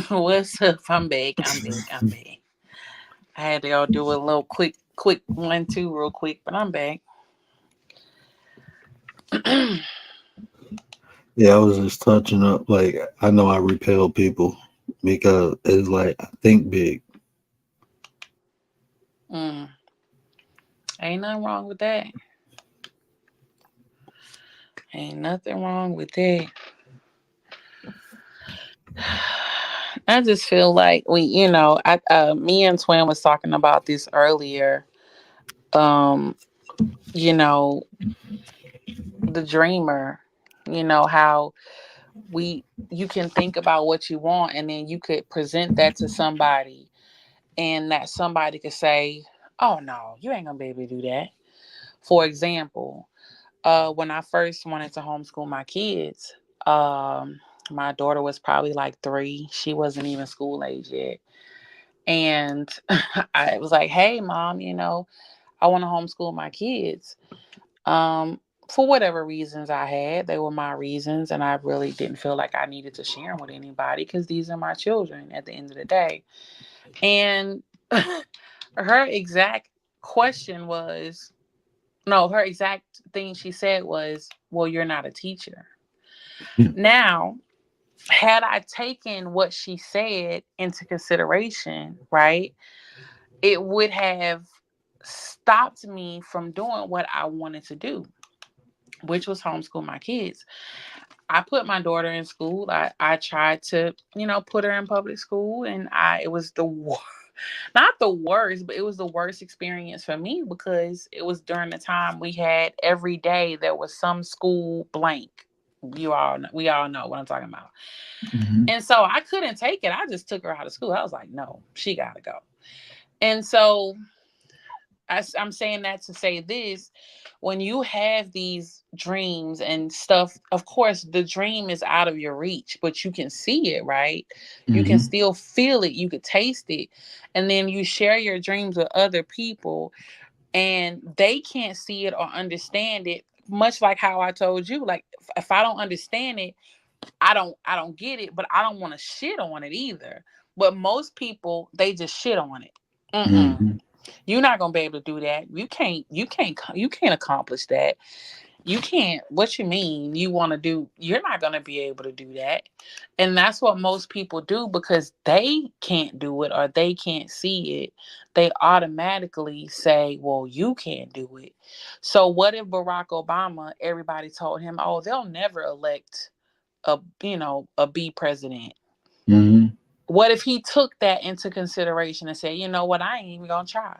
What's up? I'm back. I'm back. I'm back. I had to go do a little quick 1, 2 real quick, but I'm back. Yeah, I was just touching up. Like, I know I repel people because it's like, I think big. Mm, ain't nothing wrong with that. Ain't nothing wrong with that. I just feel like me and Twin was talking about this earlier. Um, you know, the dreamer. How you can think about what you want, and then you could present that to somebody, and that somebody could say, "Oh no, you ain't gonna be able to do that." For example, when I first wanted to homeschool my kids, my daughter was probably like 3. She wasn't even school age yet. And I was like, "Hey, mom, I want to homeschool my kids." For whatever reasons I had, they were my reasons, and I really didn't feel like I needed to share them with anybody because these are my children at the end of the day. And her exact question was, no, her exact thing she said was, "Well, you're not a teacher." Now, had I taken what she said into consideration, right, it would have stopped me from doing what I wanted to do, which was homeschool my kids. I put my daughter in school. I tried to, put her in public school, and it was not the worst, but it was the worst experience for me because it was during the time we had every day there was some school blank. We all know what I'm talking about. Mm-hmm. And so I couldn't take it. I just took her out of school. I was like, no, she got to go. And so I'm saying that to say this: when you have these dreams and stuff, of course, the dream is out of your reach, but you can see it, right? You can Mm-hmm. still feel it, you could taste it. And then you share your dreams with other people, and they can't see it or understand it. Much like how I told you, like if I don't understand it, I don't get it, but I don't want to shit on it either. But most people, they just shit on it. Mm-mm. Mm-hmm. You're not gonna be able to do that. You can't accomplish that. You can't. What you mean? You want to do? You're not gonna be able to do that. And that's what most people do because they can't do it or they can't see it. They automatically say, "Well, you can't do it." So what if Barack Obama? Everybody told him, "Oh, they'll never elect a B president." Mm-hmm. What if he took that into consideration and said, "You know what? I ain't even gonna try."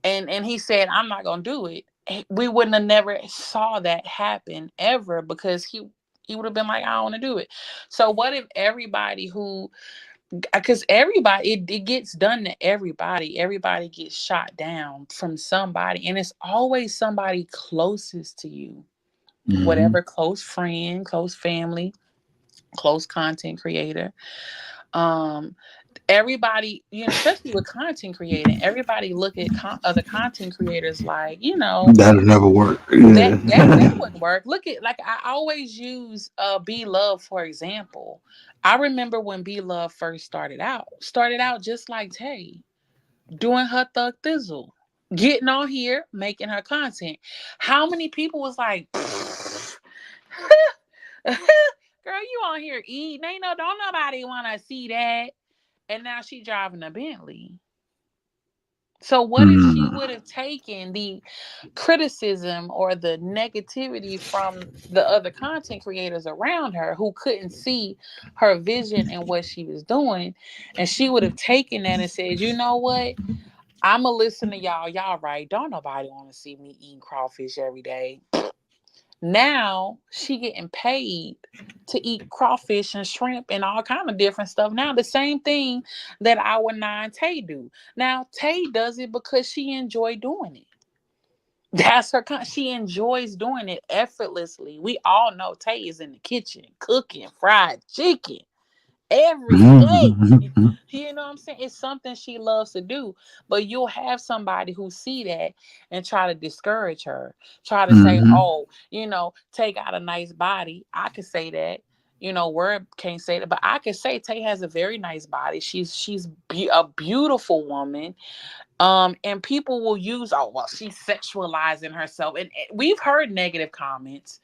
And he said, "I'm not gonna do it." We wouldn't have never saw that happen ever because he would have been like, "I don't want to do it." So what if everybody who, because everybody, it gets done to everybody gets shot down from somebody, and it's always somebody closest to you, Mm-hmm. whatever, close friend, close family, close content creator. um everybody, especially with content creating, everybody look at other content creators like, That'll never work. that Yeah. wouldn't work. Look at, like, I always use B Love for example. I remember when B Love first started out just like Tay, doing her thug thizzle, getting on here, making her content. How many people was like, girl, you on here eating? Don't nobody want to see that. And now she driving a Bentley. So what if she Mm. would have taken the criticism or the negativity from the other content creators around her who couldn't see her vision and what she was doing, and she would have taken that and said, you know what? I'ma listen to y'all. Y'all right. Don't nobody want to see me eating crawfish every day. Now she getting paid to eat crawfish and shrimp and all kind of different stuff. Now the same thing that our nine Tay do. Now Tay does it because she enjoy doing it. That's her. She enjoys doing it effortlessly. We all know Tay is in the kitchen cooking fried chicken every day. You know what I'm saying? It's something she loves to do. But you'll have somebody who see that and try to discourage her. Try to say, Mhm. oh, Tay got a nice body. I could say that. Word can't say that, but I could say Tay has a very nice body. She's a beautiful woman. And people will use, oh, well, she's sexualizing herself. And we've heard negative comments.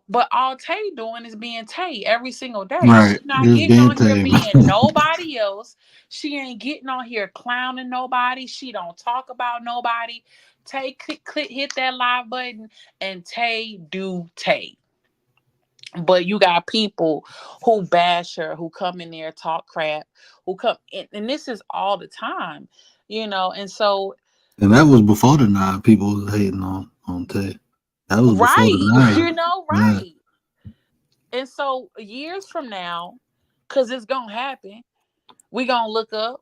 But all Tay doing is being Tay every single day. She Right. not Just getting being on here tamed. being nobody else. She ain't getting on here clowning nobody. She don't talk about nobody. Tay click, hit that live button, and Tay do Tay. But you got people who bash her, who come in there, talk crap, who come in, and this is all the time, and so, And that was before the nine people was hating on Tay. That was before the right, nine. Yeah. right. And so years from now, because it's gonna happen, we gonna look up.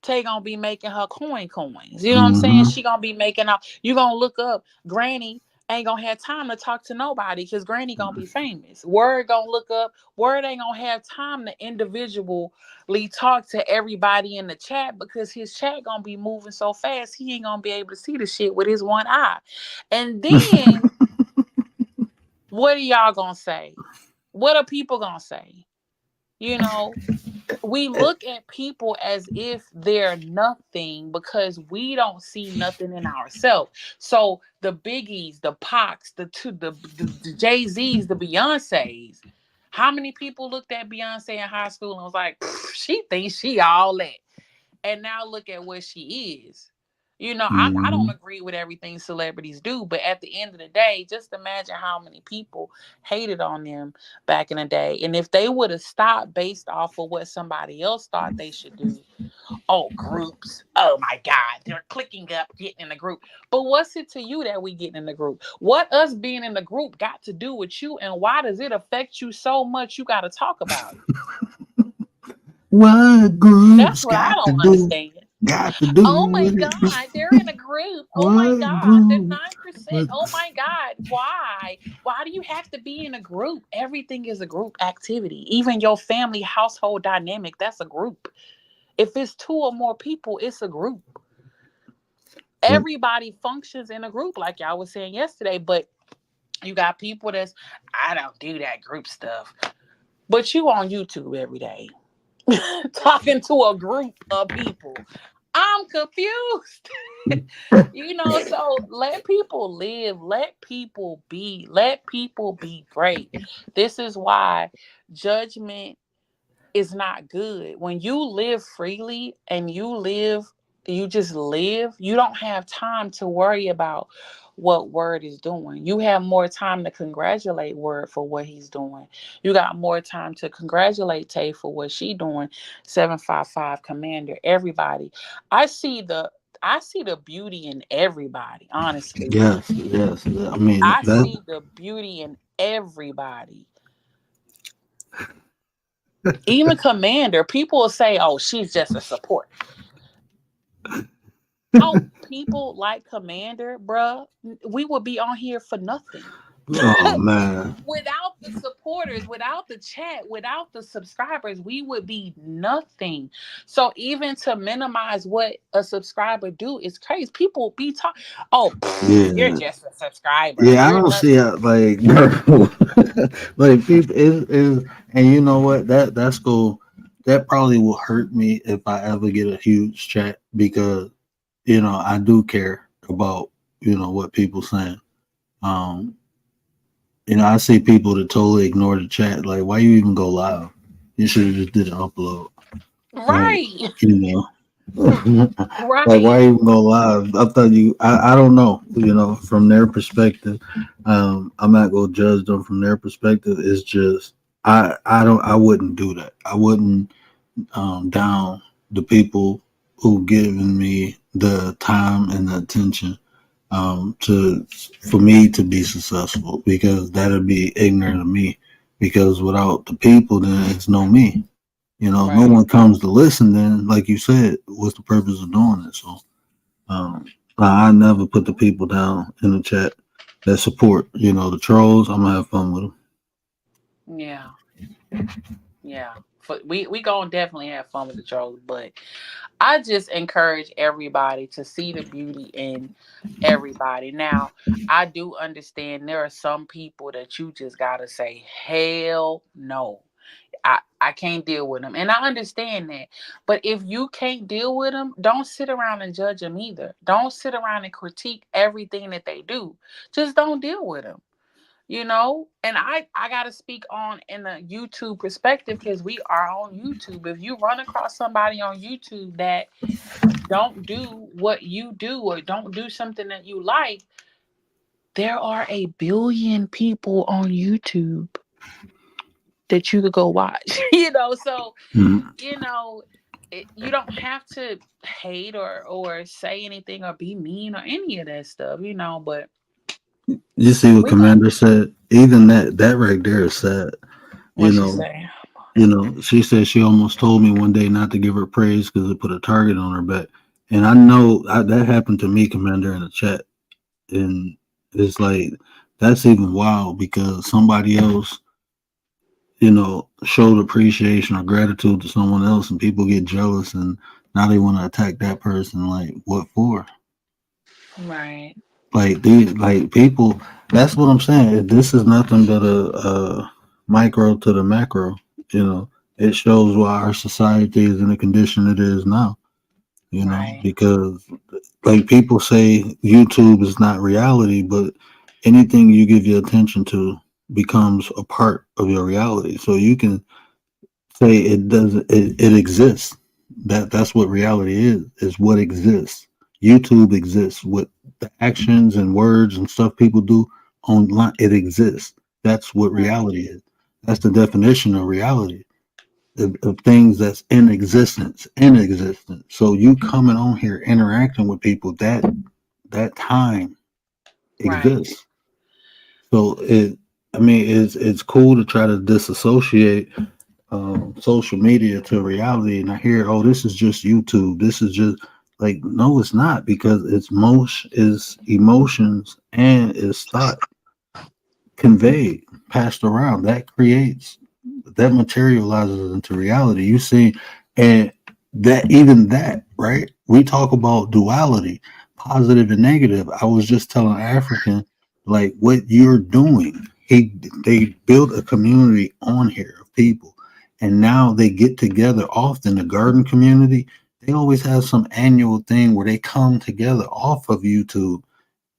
Tay gonna be making her coins. You know what I'm saying? Hmm. She gonna be making out. You gonna look up. Granny ain't gonna have time to talk to nobody because Granny gonna be famous. Word gonna look up. Word ain't gonna have time to individually talk to everybody in the chat because his chat gonna be moving so fast he ain't gonna be able to see the shit with his one eye. And then what are y'all gonna say? What are people gonna say? You know, we look at people as if they're nothing because we don't see nothing in ourselves. So the Biggies, the Pacs, the Jay-Z's, the Beyoncé's. How many people looked at Beyonce in high school and was like, she thinks she all that. And now look at what she is. I don't Hmm. agree with everything celebrities do, but at the end of the day, just imagine how many people hated on them back in the day. And if they would have stopped based off of what somebody else thought they should do, oh, groups, oh my God, they're clicking up, getting in a group. But what's it to you that we get in the group? What us being in the group got to do with you, and why does it affect you so much you got to talk about it? What That's groups what I got to don't do? understand. Got to do Oh my with it. God, they're in a group. Oh my What God, the group? 9%. What? Oh my God, why? Why do you have to be in a group? Everything is a group activity. Even your family household dynamic, that's a group. If it's two or more people, it's a group. What? Everybody functions in a group, like y'all was saying yesterday, but you got people I don't do that group stuff. But you on YouTube every day talking to a group of people. I'm confused. So let people live, let people be great. This is why judgment is not good. When you live freely and you just live, you don't have time to worry about what Word is doing. You have more time to congratulate Word for what he's doing. You got more time to congratulate Tay for what she doing. 755 Commander, everybody. I see the beauty in everybody, honestly. Yes, yes. I mean I that. see the beauty in everybody. Even Commander, people will say, oh, she's just a support. Oh, people like Commander, bruh, we would be on here for nothing. Oh man. Without the supporters, without the chat, without the subscribers, we would be nothing. So even to minimize what a subscriber do is crazy. People be talking, oh, you're Yeah. just a subscriber. Yeah, I You're don't see nothing. how like like people is and you know what that's cool. That probably will hurt me if I ever get a huge chat because I do care about what people saying. Um, I see people that totally ignore the chat. Like, why you even go live? You should have just did an upload. Like, Right. you know. Like Right. why even go live? I thought I don't know, from their perspective. I'm not gonna judge them from their perspective. It's just I wouldn't do that. I wouldn't down the people who given me the time and the attention to for me to be successful because that'd be ignorant of me. Because without the people, then it's no me. No Right. one comes to listen. Then, like you said, what's the purpose of doing it? So, um, I never put the people down in the chat that support. The trolls. I'm gonna have fun with them. Yeah. Yeah. We gonna definitely have fun with the trolls, but I just encourage everybody to see the beauty in everybody. Now, I do understand there are some people that you just gotta say, hell no. I can't deal with them. And I understand that. But if you can't deal with them, don't sit around and judge them either. Don't sit around and critique everything that they do. Just don't deal with them. And I gotta speak on in a YouTube perspective because we are on YouTube. If you run across somebody on YouTube that don't do what you do or don't do something that you like, there are a billion people on YouTube that you could go watch. So Mhm. you know you don't have to hate or say anything or be mean or any of that stuff. But You see what we gonna Commander said? Even that right there is sad. You what she know, say. she said she almost told me one day not to give her praise because it put a target on her back. And I know that happened to me, Commander, in the chat. And it's like that's even wild because somebody else showed appreciation or gratitude to someone else and people get jealous and now they want to attack that person. Like, what for? Right. Like, people, that's what I'm saying. This is nothing but a micro to the macro. You know, it shows why our society is in the condition it is now, Right. because like people say YouTube is not reality, but anything you give your attention to becomes a part of your reality. So you can say it doesn't it exists. That's what reality is what exists. YouTube exists with the actions and words and stuff people do online. It exists. That's what Right. reality is. That's the definition of reality, of things that's in existence. So you coming on here interacting with people, that time Right. exists. So it's cool to try to disassociate social media to reality. And I hear, oh, this is just YouTube. This is just like, no, it's not, because it's motion, is emotions, and is thought conveyed, passed around. That materializes into reality. You see, and that right. We talk about duality, positive and negative. I was just telling African, like what you're doing. They built a community on here of people, and now they get together often. The garden community, they always have some annual thing where they come together off of YouTube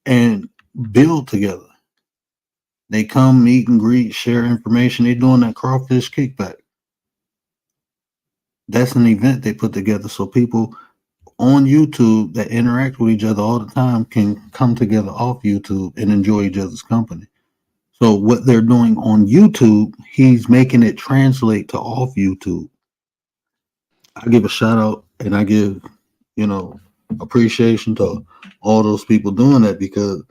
and build together. They come, meet and greet, share information. They're doing that crawfish kickback. That's an event they put together so people on YouTube that interact with each other all the time can come together off YouTube and enjoy each other's company. So what they're doing on YouTube, he's making it translate to off YouTube. I give a shout out and I give, you know, appreciation to all those people doing that, because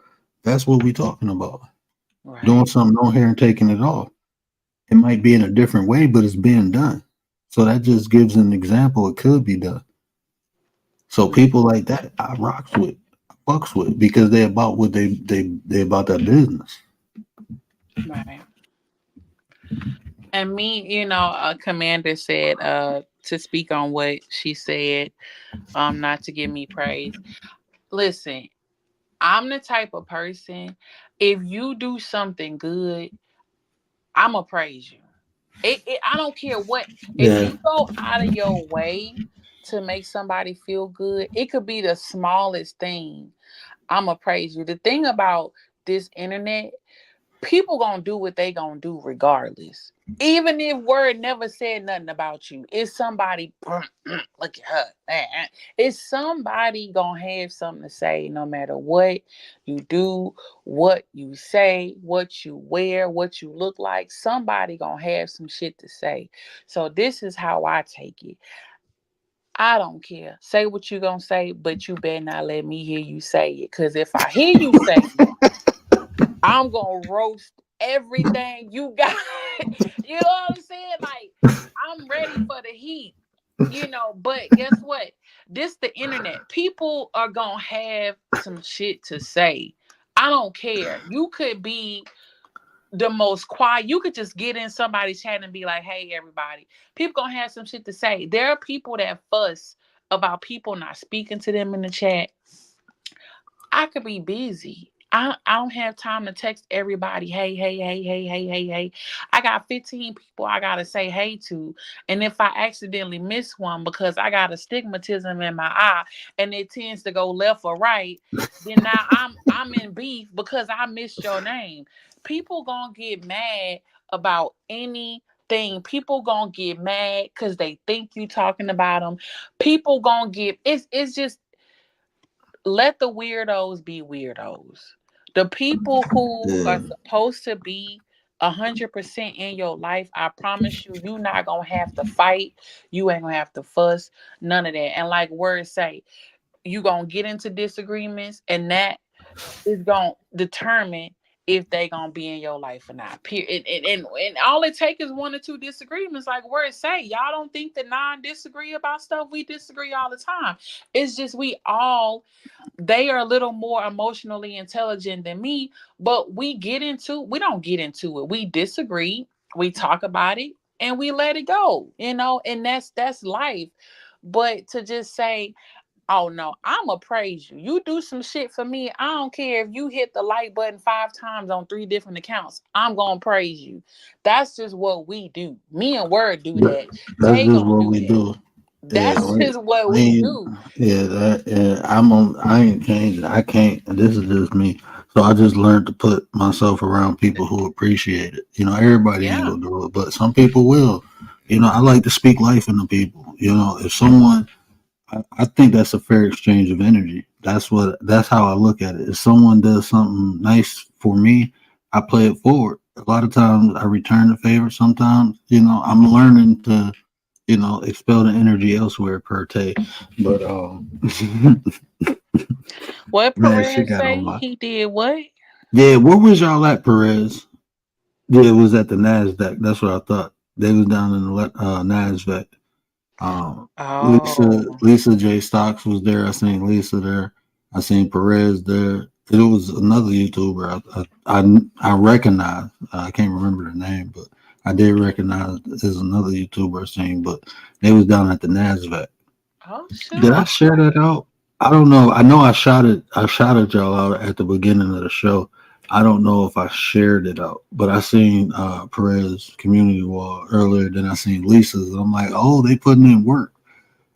that's what we're talking about. Doing Right. something on here and taking it off. It might be in a different way, but it's being done. So that just gives an example. It could be done. So people like that, I rocks with, fucks with, because they about what they about that business. Right. And me, a commander said, to speak on what she said, not to give me praise. Listen, I'm the type of person, if you do something good, I'ma praise you. I don't care what. If Yeah, you go out of your way to make somebody feel good, it could be the smallest thing. I'ma praise you. The thing about this internet, people gonna do what they gonna do regardless. Even if word never said nothing about you, it's somebody look at her. It's somebody gonna have something to say no matter what you do, what you say, what you wear, what you look like. Somebody gonna have some shit to say. So this is how I take it. I don't care. Say what you gonna say, but you better not let me hear you say it. Cause if I hear you say it, I'm gonna roast everything you got. You know what I'm saying? Like, I'm ready for the heat. But guess what? This the internet. People are gonna have some shit to say. I don't care. You could be the most quiet. You could just get in somebody's chat and be like, hey everybody. People gonna have some shit to say. There are people that fuss about people not speaking to them in the chat. I could be busy. I don't have time to text everybody, hey, hey, hey, hey, hey, hey, hey. I got 15 people I gotta say hey to. And if I accidentally miss one because I got astigmatism in my eye and it tends to go left or right, then now I'm in beef because I missed your name. People gonna get mad about anything. People gonna get mad because they think you talking about them. People gonna get it's just let the weirdos be weirdos. The people who yeah. are supposed to be 100% in your life, I promise you, you not gonna have to fight. You ain't gonna have to fuss. None of that. And like words say, you gonna get into disagreements, and that is gonna determine if they gonna be in your life or not. Period. And all it takes is one or two disagreements. Like words say, y'all don't think that disagree about stuff. We disagree all the time. It's just we all they are a little more emotionally intelligent than me, but we don't get into it. We disagree, we talk about it, and we let it go, and that's life. But to just say, oh no, I'ma praise you. You do some shit for me. I don't care if you hit the like button 5 times on 3 different accounts. I'm gonna praise you. That's just what we do. Me and Word do That, that. that's Jay just gonna what do we that. do. Yeah, That's just what we we do. yeah, that yeah, I'm on I ain't changing. I can't and this is just me. So I just learned to put myself around people who appreciate it. Everybody ain't Yeah. gonna do it, but some people will. I like to speak life into people. If someone I think that's a fair exchange of energy. That's how I look at it. If someone does something nice for me, I play it forward. A lot of times I return the favor. Sometimes, I'm learning to, expel the energy elsewhere per se. But What man, she Perez got on say? my He did what? yeah. Where was y'all at, Perez? Yeah, it was at the Nasdaq. That's what I thought. They was down in the Nasdaq. Lisa Oh. Lisa J Stocks was there. I seen Lisa there. I seen Perez there. It was another YouTuber I recognized. I can't remember the name, but I did recognize there's another YouTuber I seen. But they was down at the Nasdaq. Oh Did I shoot. share that out? I don't know. I know I shot it. I shouted y'all out at the beginning of the show. I don't know if I shared it out, but I seen Perez community wall earlier. Then I seen Lisa's, and I'm like, oh, they putting in work.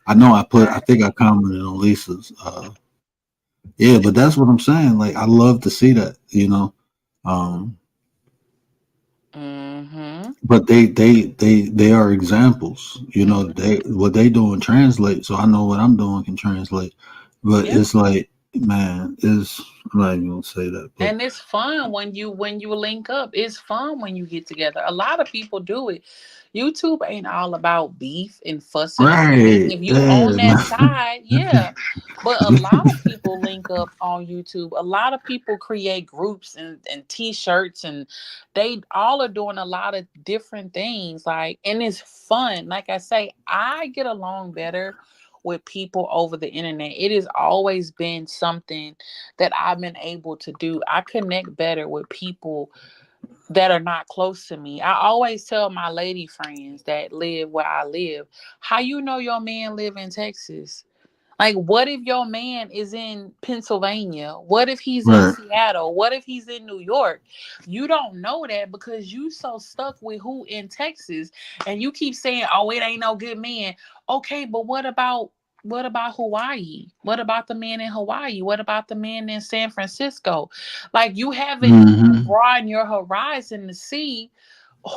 I know I put. I Okay. think I commented on Lisa's. Yeah, but that's what I'm saying. Like I love to see that. Um, Mm-hmm. but they are examples. Mm-hmm. They what they doing translate. So I know what I'm doing can translate. But Yeah. it's like, man, is I'm not even gonna say that. But And it's fun when you link up. It's fun when you get together. A lot of people do it. YouTube ain't all about beef and fussing and fighting. right, If you yeah, on that man. side, yeah. But a lot of people link up on YouTube. A lot of people create groups and t-shirts, and they all are doing a lot of different things. Like, and it's fun. Like I say, I get along better with people over the internet. It has always been something that I've been able to do. I connect better with people that are not close to me. I always tell my lady friends that live where I live, how you know your man live in Texas? Like, what if your man is in Pennsylvania? What if he's in Right. Seattle? What if he's in New York? You don't know that because you so stuck with who in Texas, and you keep saying, "Oh, it ain't no good man." Okay, but what about Hawaii? What about the man in Hawaii? What about the man in San Francisco? Like, you haven't even Mm-hmm. broadened your horizon to see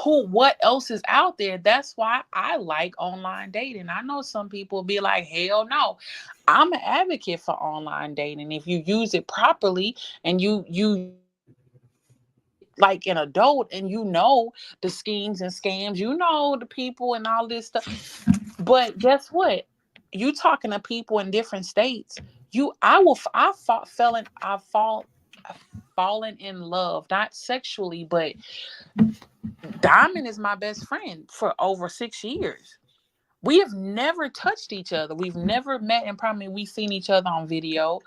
what else is out there. That's why I like online dating. I know some people be like, hell no. I'm an advocate for online dating. If you use it properly and you like an adult and you know the schemes and scams, you know the people and all this stuff. But guess what? You talking to people in different states. You I will I fought, fell in I fall I've fallen in love, not sexually, but Diamond is my best friend for over 6 years. We have never touched each other. We've never met in probably we've seen each other on video.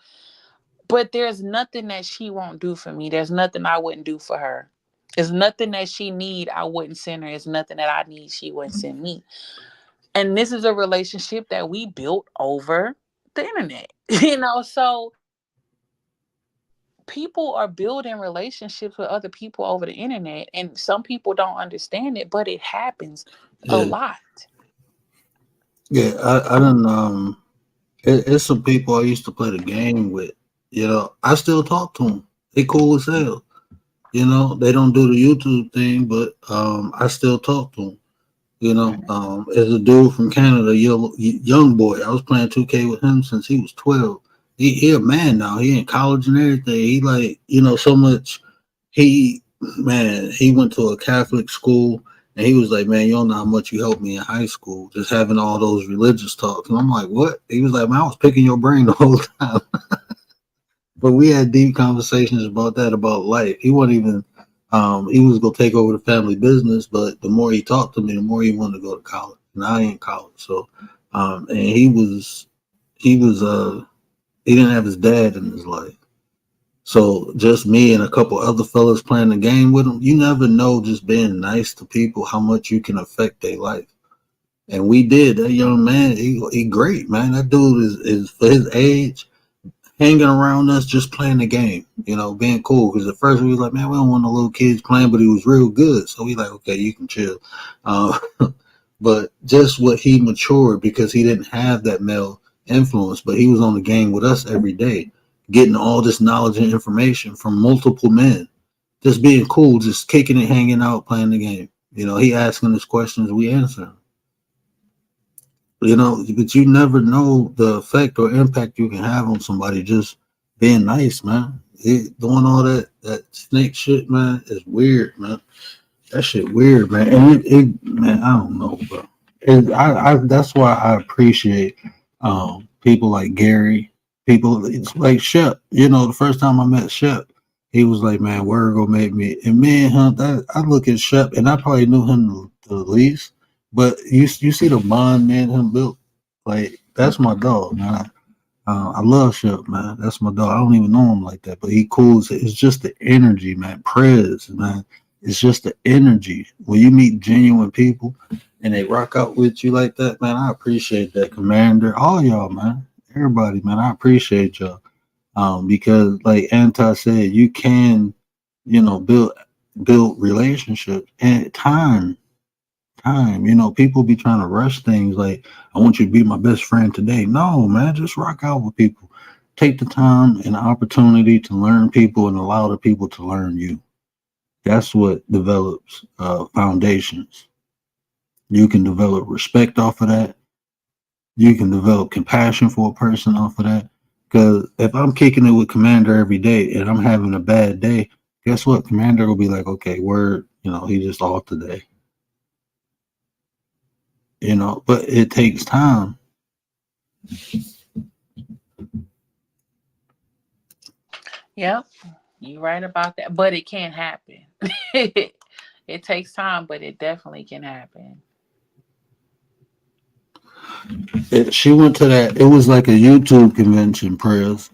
But there's nothing that she won't do for me. There's nothing I wouldn't do for her. There's nothing that she need I wouldn't send her. There's nothing that I need she wouldn't send me. And this is a relationship that we built over the internet. So people are building relationships with other people over the internet, and some people don't understand it, but it happens a Yeah. lot. Yeah. I don't it's some people I used to play the game with. I still talk to them. They cool as hell. They don't do the YouTube thing, but I still talk to them. As a dude from Canada, young boy, I was playing 2K with him since he was 12. He a man now. He in college and everything. He like, so much. He he went to a Catholic school, and he was like, man, you don't know how much you helped me in high school, just having all those religious talks. And I'm like, what? He was like, man, I was picking your brain the whole time. But we had deep conversations about that, about life. He wasn't even he was gonna take over the family business, but the more he talked to me, the more he wanted to go to college. And I ain't college. So and he was he didn't have his dad in his life. So just me and a couple other fellas playing the game with him, you never know, just being nice to people, how much you can affect their life. And we did. That young man, he great, man. That dude is for his age, hanging around us, just playing the game, being cool. Because at first we was like, man, we don't want no little kids playing, but he was real good. So we like, okay, you can chill. Uh, but just what he matured, because he didn't have that male influence, but he was on the game with us every day, getting all this knowledge and information from multiple men, just being cool, just kicking it, hanging out, playing the game. He asking us questions, we answer. But you never know the effect or impact you can have on somebody just being nice, man. Doing all that snake shit, man, is weird, man. That shit weird, man. And man, I don't know, bro. That's why I appreciate people like Gary, people it's like Shep. The first time I met Shep, he was like, man, Virgo made me. And me and him, I look at Shep, and I probably knew him the least. But you see the bond me and him built. Like, that's my dog, man. I love Shep, man. That's my dog. I don't even know him like that, but he cool. It's just the energy, man. Prez, man. It's just the energy. When you meet genuine people and they rock out with you like that, man, I appreciate that, Commander. All y'all, man. Everybody, man. I appreciate y'all. Because like Anti said, you can, build relationships and time. People be trying to rush things like, I want you to be my best friend today. No, man, just rock out with people. Take the time and the opportunity to learn people and allow the people to learn you. That's what develops foundations. You can develop respect off of that. You can develop compassion for a person off of that. Because if I'm kicking it with Commander every day and I'm having a bad day, guess what? Commander will be like, okay, word, he just off today. But it takes time. Yep, you're right about that. But it can happen. It takes time, but it definitely can happen. She went to that. It was like a YouTube convention, Prayers.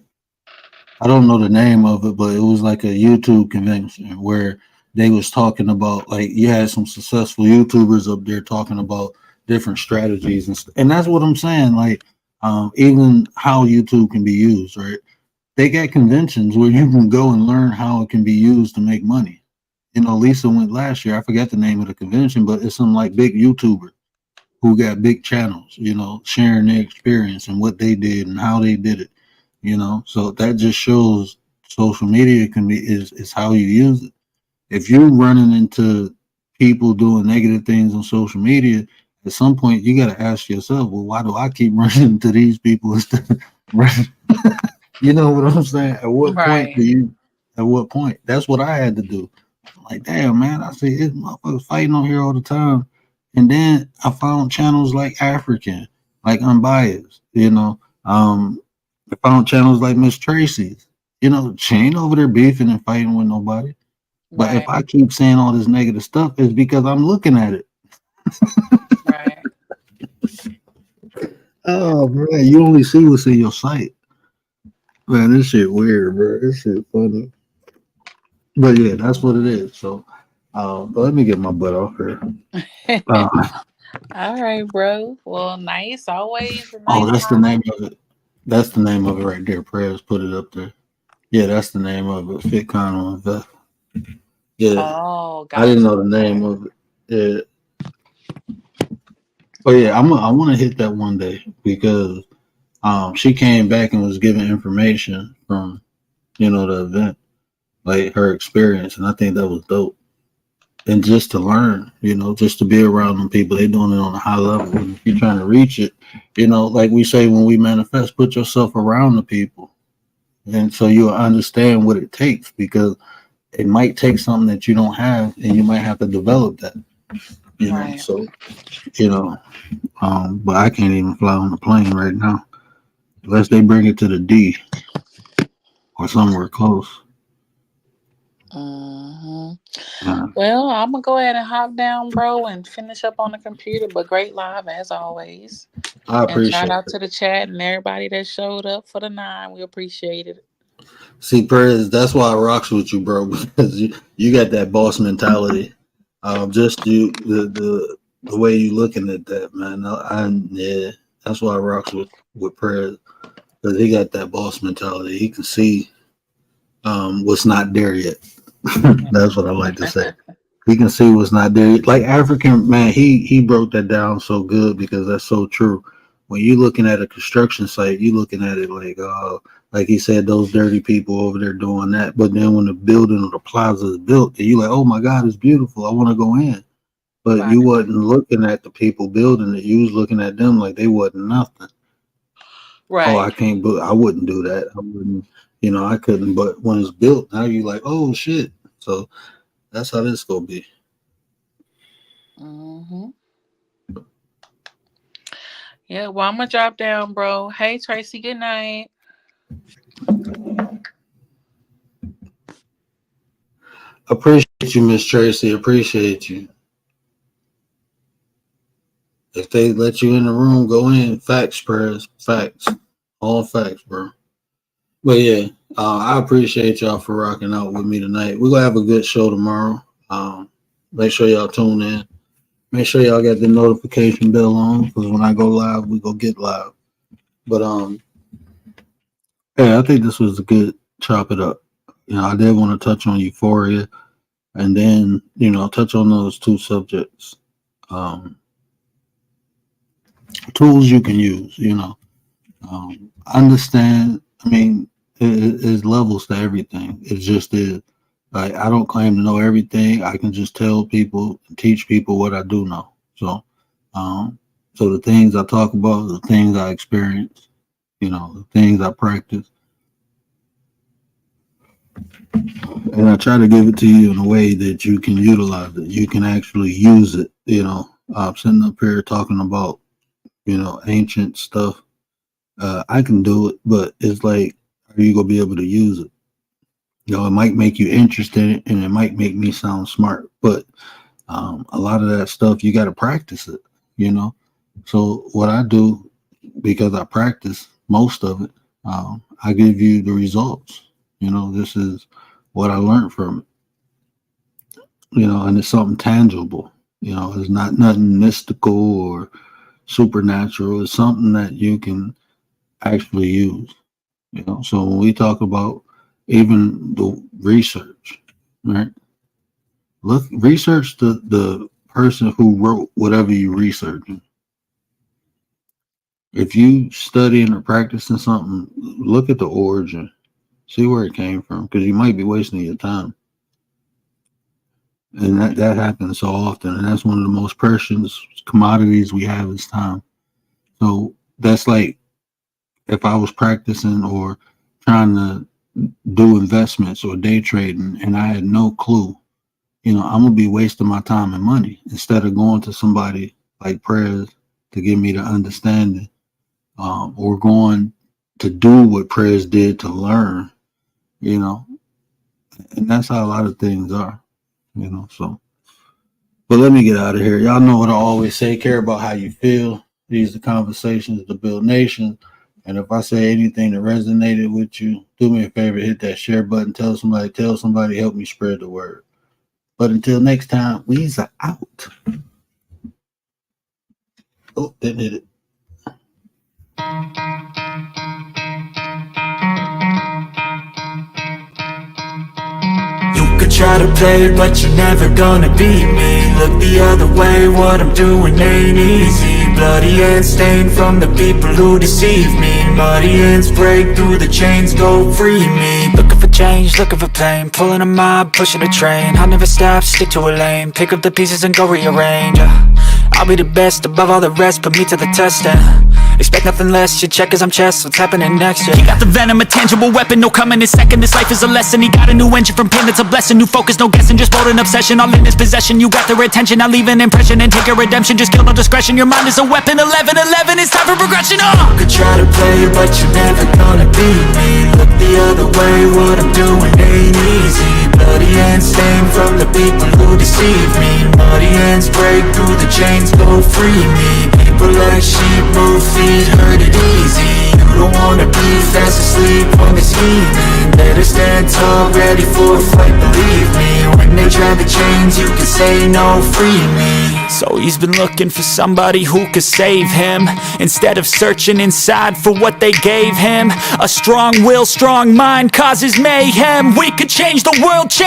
I don't know the name of it, but it was like a YouTube convention where they was talking about, like, you had some successful YouTubers up there talking about different strategies and that's what I'm saying. Like, even how YouTube can be used, right? They got conventions where you can go and learn how it can be used to make money. You know, Lisa went last year. I forget the name of the convention, but it's some like big YouTuber who got big channels, you know, sharing their experience and what they did and how they did it, you know. So that just shows social media can be is how you use it. If you're running into people doing negative things on social media, at some point you got to ask yourself, well, why do I keep running into these people instead of running? You know what I'm saying? At what point do Right. you? At what point? That's what I had to do. Like, damn, man, I see this motherfuckers fighting on here all the time. And then I found channels like African, like Unbiased, you know. I found channels like Miss Tracy's. You know, she ain't over there beefing and fighting with nobody. But if Right. I keep saying all this negative stuff, it's because I'm looking at it. Right. Oh man, you only see what's in your sight. Man, this shit weird, bro. This shit funny. But yeah, that's what it is. So, but let me get my butt off here. Uh, All right, bro. Well, nice. Always a oh, nice that's the name time. of it. That's the name of it right there. Prayers put it up there. Yeah, that's the name of it. Fit Con Invest. Yeah, Oh, I didn't gotcha. know the name Okay. of it. Yeah, but yeah, I want to hit that one day because she came back and was giving information from the event, like her experience, and I think that was dope. And just to learn, just to be around them people, they doing it on a high level. And if you're trying to reach it, like we say when we manifest, put yourself around the people, and so you'll understand what it takes because it might take something that you don't have, and you might have to develop that. Right. So you know, but I can't even fly on the plane right now unless they bring it to the D or somewhere close. hmm Uh, Well, I'm gonna go ahead and hop down, bro, and finish up on the computer. But great live as always. I And shout appreciate out it. to the chat and everybody that showed up for the nine. We appreciate it. See, Perez, that's why I rocks with you, bro, because you got that boss mentality. Just the way you looking at that, man. Yeah, that's why I rocks with Perez because he got that boss mentality. He can see what's not there yet. That's what I like to say. He can see what's not there. Like African man, he broke that down so good because that's so true. When you looking at a construction site, you looking at it like he said, those dirty people over there doing that. But then when the building or the plaza is built, you like, oh my God, it's beautiful. I want to go in. But Right. you wasn't looking at the people building it. You was looking at them like they wasn't nothing. Oh, I Right. can't. I wouldn't do that. I wouldn't. I couldn't. But when it's built, now you like, oh shit. So that's how this gonna be. hmm Yeah. Well, I'm gonna drop down, bro. Hey, Tracy. Good night. Appreciate you, Miss Tracy. Appreciate you. If they let you in the room, go in. Facts, prayers, facts, all facts, bro. But yeah, I appreciate y'all for rocking out with me tonight. We're gonna have a good show tomorrow. Make sure y'all tune in. Make sure y'all get the notification bell on because when I go live, we go get live. But yeah, I think this was a good chop it up. I did want to touch on Euphoria and then touch on those two subjects. Um, Tools you can use. Understand. I mean, it's levels to everything. It just is. Like I don't claim to know everything. I can just tell people, and teach people what I do know. Um, so the things I talk about, the things I experience, the things I practice, and I try to give it to you in a way that you can utilize it. You can actually use it. I'm sitting up here talking about ancient stuff. I can do it, but it's like, are you gonna be able to use it? It might make you interested and it might make me sound smart, but a lot of that stuff you got to practice it. You know, so what I do because I practice most of it, I give you the results. This is what I learned from it. and it's something tangible. It's not nothing mystical or supernatural. It's something that you can actually use. So when we talk about even the research, right? Research the person who wrote whatever you researching. If you studying or practicing something, look at the origin, see where it came from, because you might be wasting your time. And that happens so often, and that's one of the most precious commodities we have is time. So that's like if I was practicing or trying to do investments or day trading and I had no clue, I'm gonna be wasting my time and money instead of going to somebody like Prez to give me the understanding, or going to do what Prez did to learn, and that's how a lot of things are. So, but let me get out of here. Y'all know what I always say, care about how you feel. These are conversations to build nations. And if I say anything that resonated with you, do me a favor, hit that share button, tell somebody, help me spread the word. But until next time, we's out. Oh, didn't hit it. You could try to play, but you're never gonna beat me. Look the other way, what I'm doing ain't easy. Bloody hands stained from the people who deceive me. Muddy hands break through the chains, go free me. Looking for change, looking for pain, pulling a mob, pushing a train. I'll never stop, stick to a lane, pick up the pieces and go rearrange. I'll be the best above all the rest, put me to the test and expect nothing less, your check is I'm chess, what's happening next, yeah. He got the venom, a tangible weapon, no coming in second. This life is a lesson, he got a new engine from pain, it's a blessing. New focus, no guessing, just bold and obsession. All in his possession, you got their attention. I'll leave an impression and take a redemption. Just kill no discretion, your mind is a weapon. 11-11, it's time for progression, You could try to play, but you're never gonna beat me. Look the other way, what I'm doing ain't easy. Bloody hands stained from the people who deceive me. Muddy hands break through the chains, go free me. People like sheep move feet, hurt it easy. You don't wanna be fast asleep on this evening. Better stand tall, ready for a fight, believe me. When they drag the chains, you can say no, free me. So he's been looking for somebody who could save him, instead of searching inside for what they gave him. A strong will, strong mind causes mayhem. We could change the world, change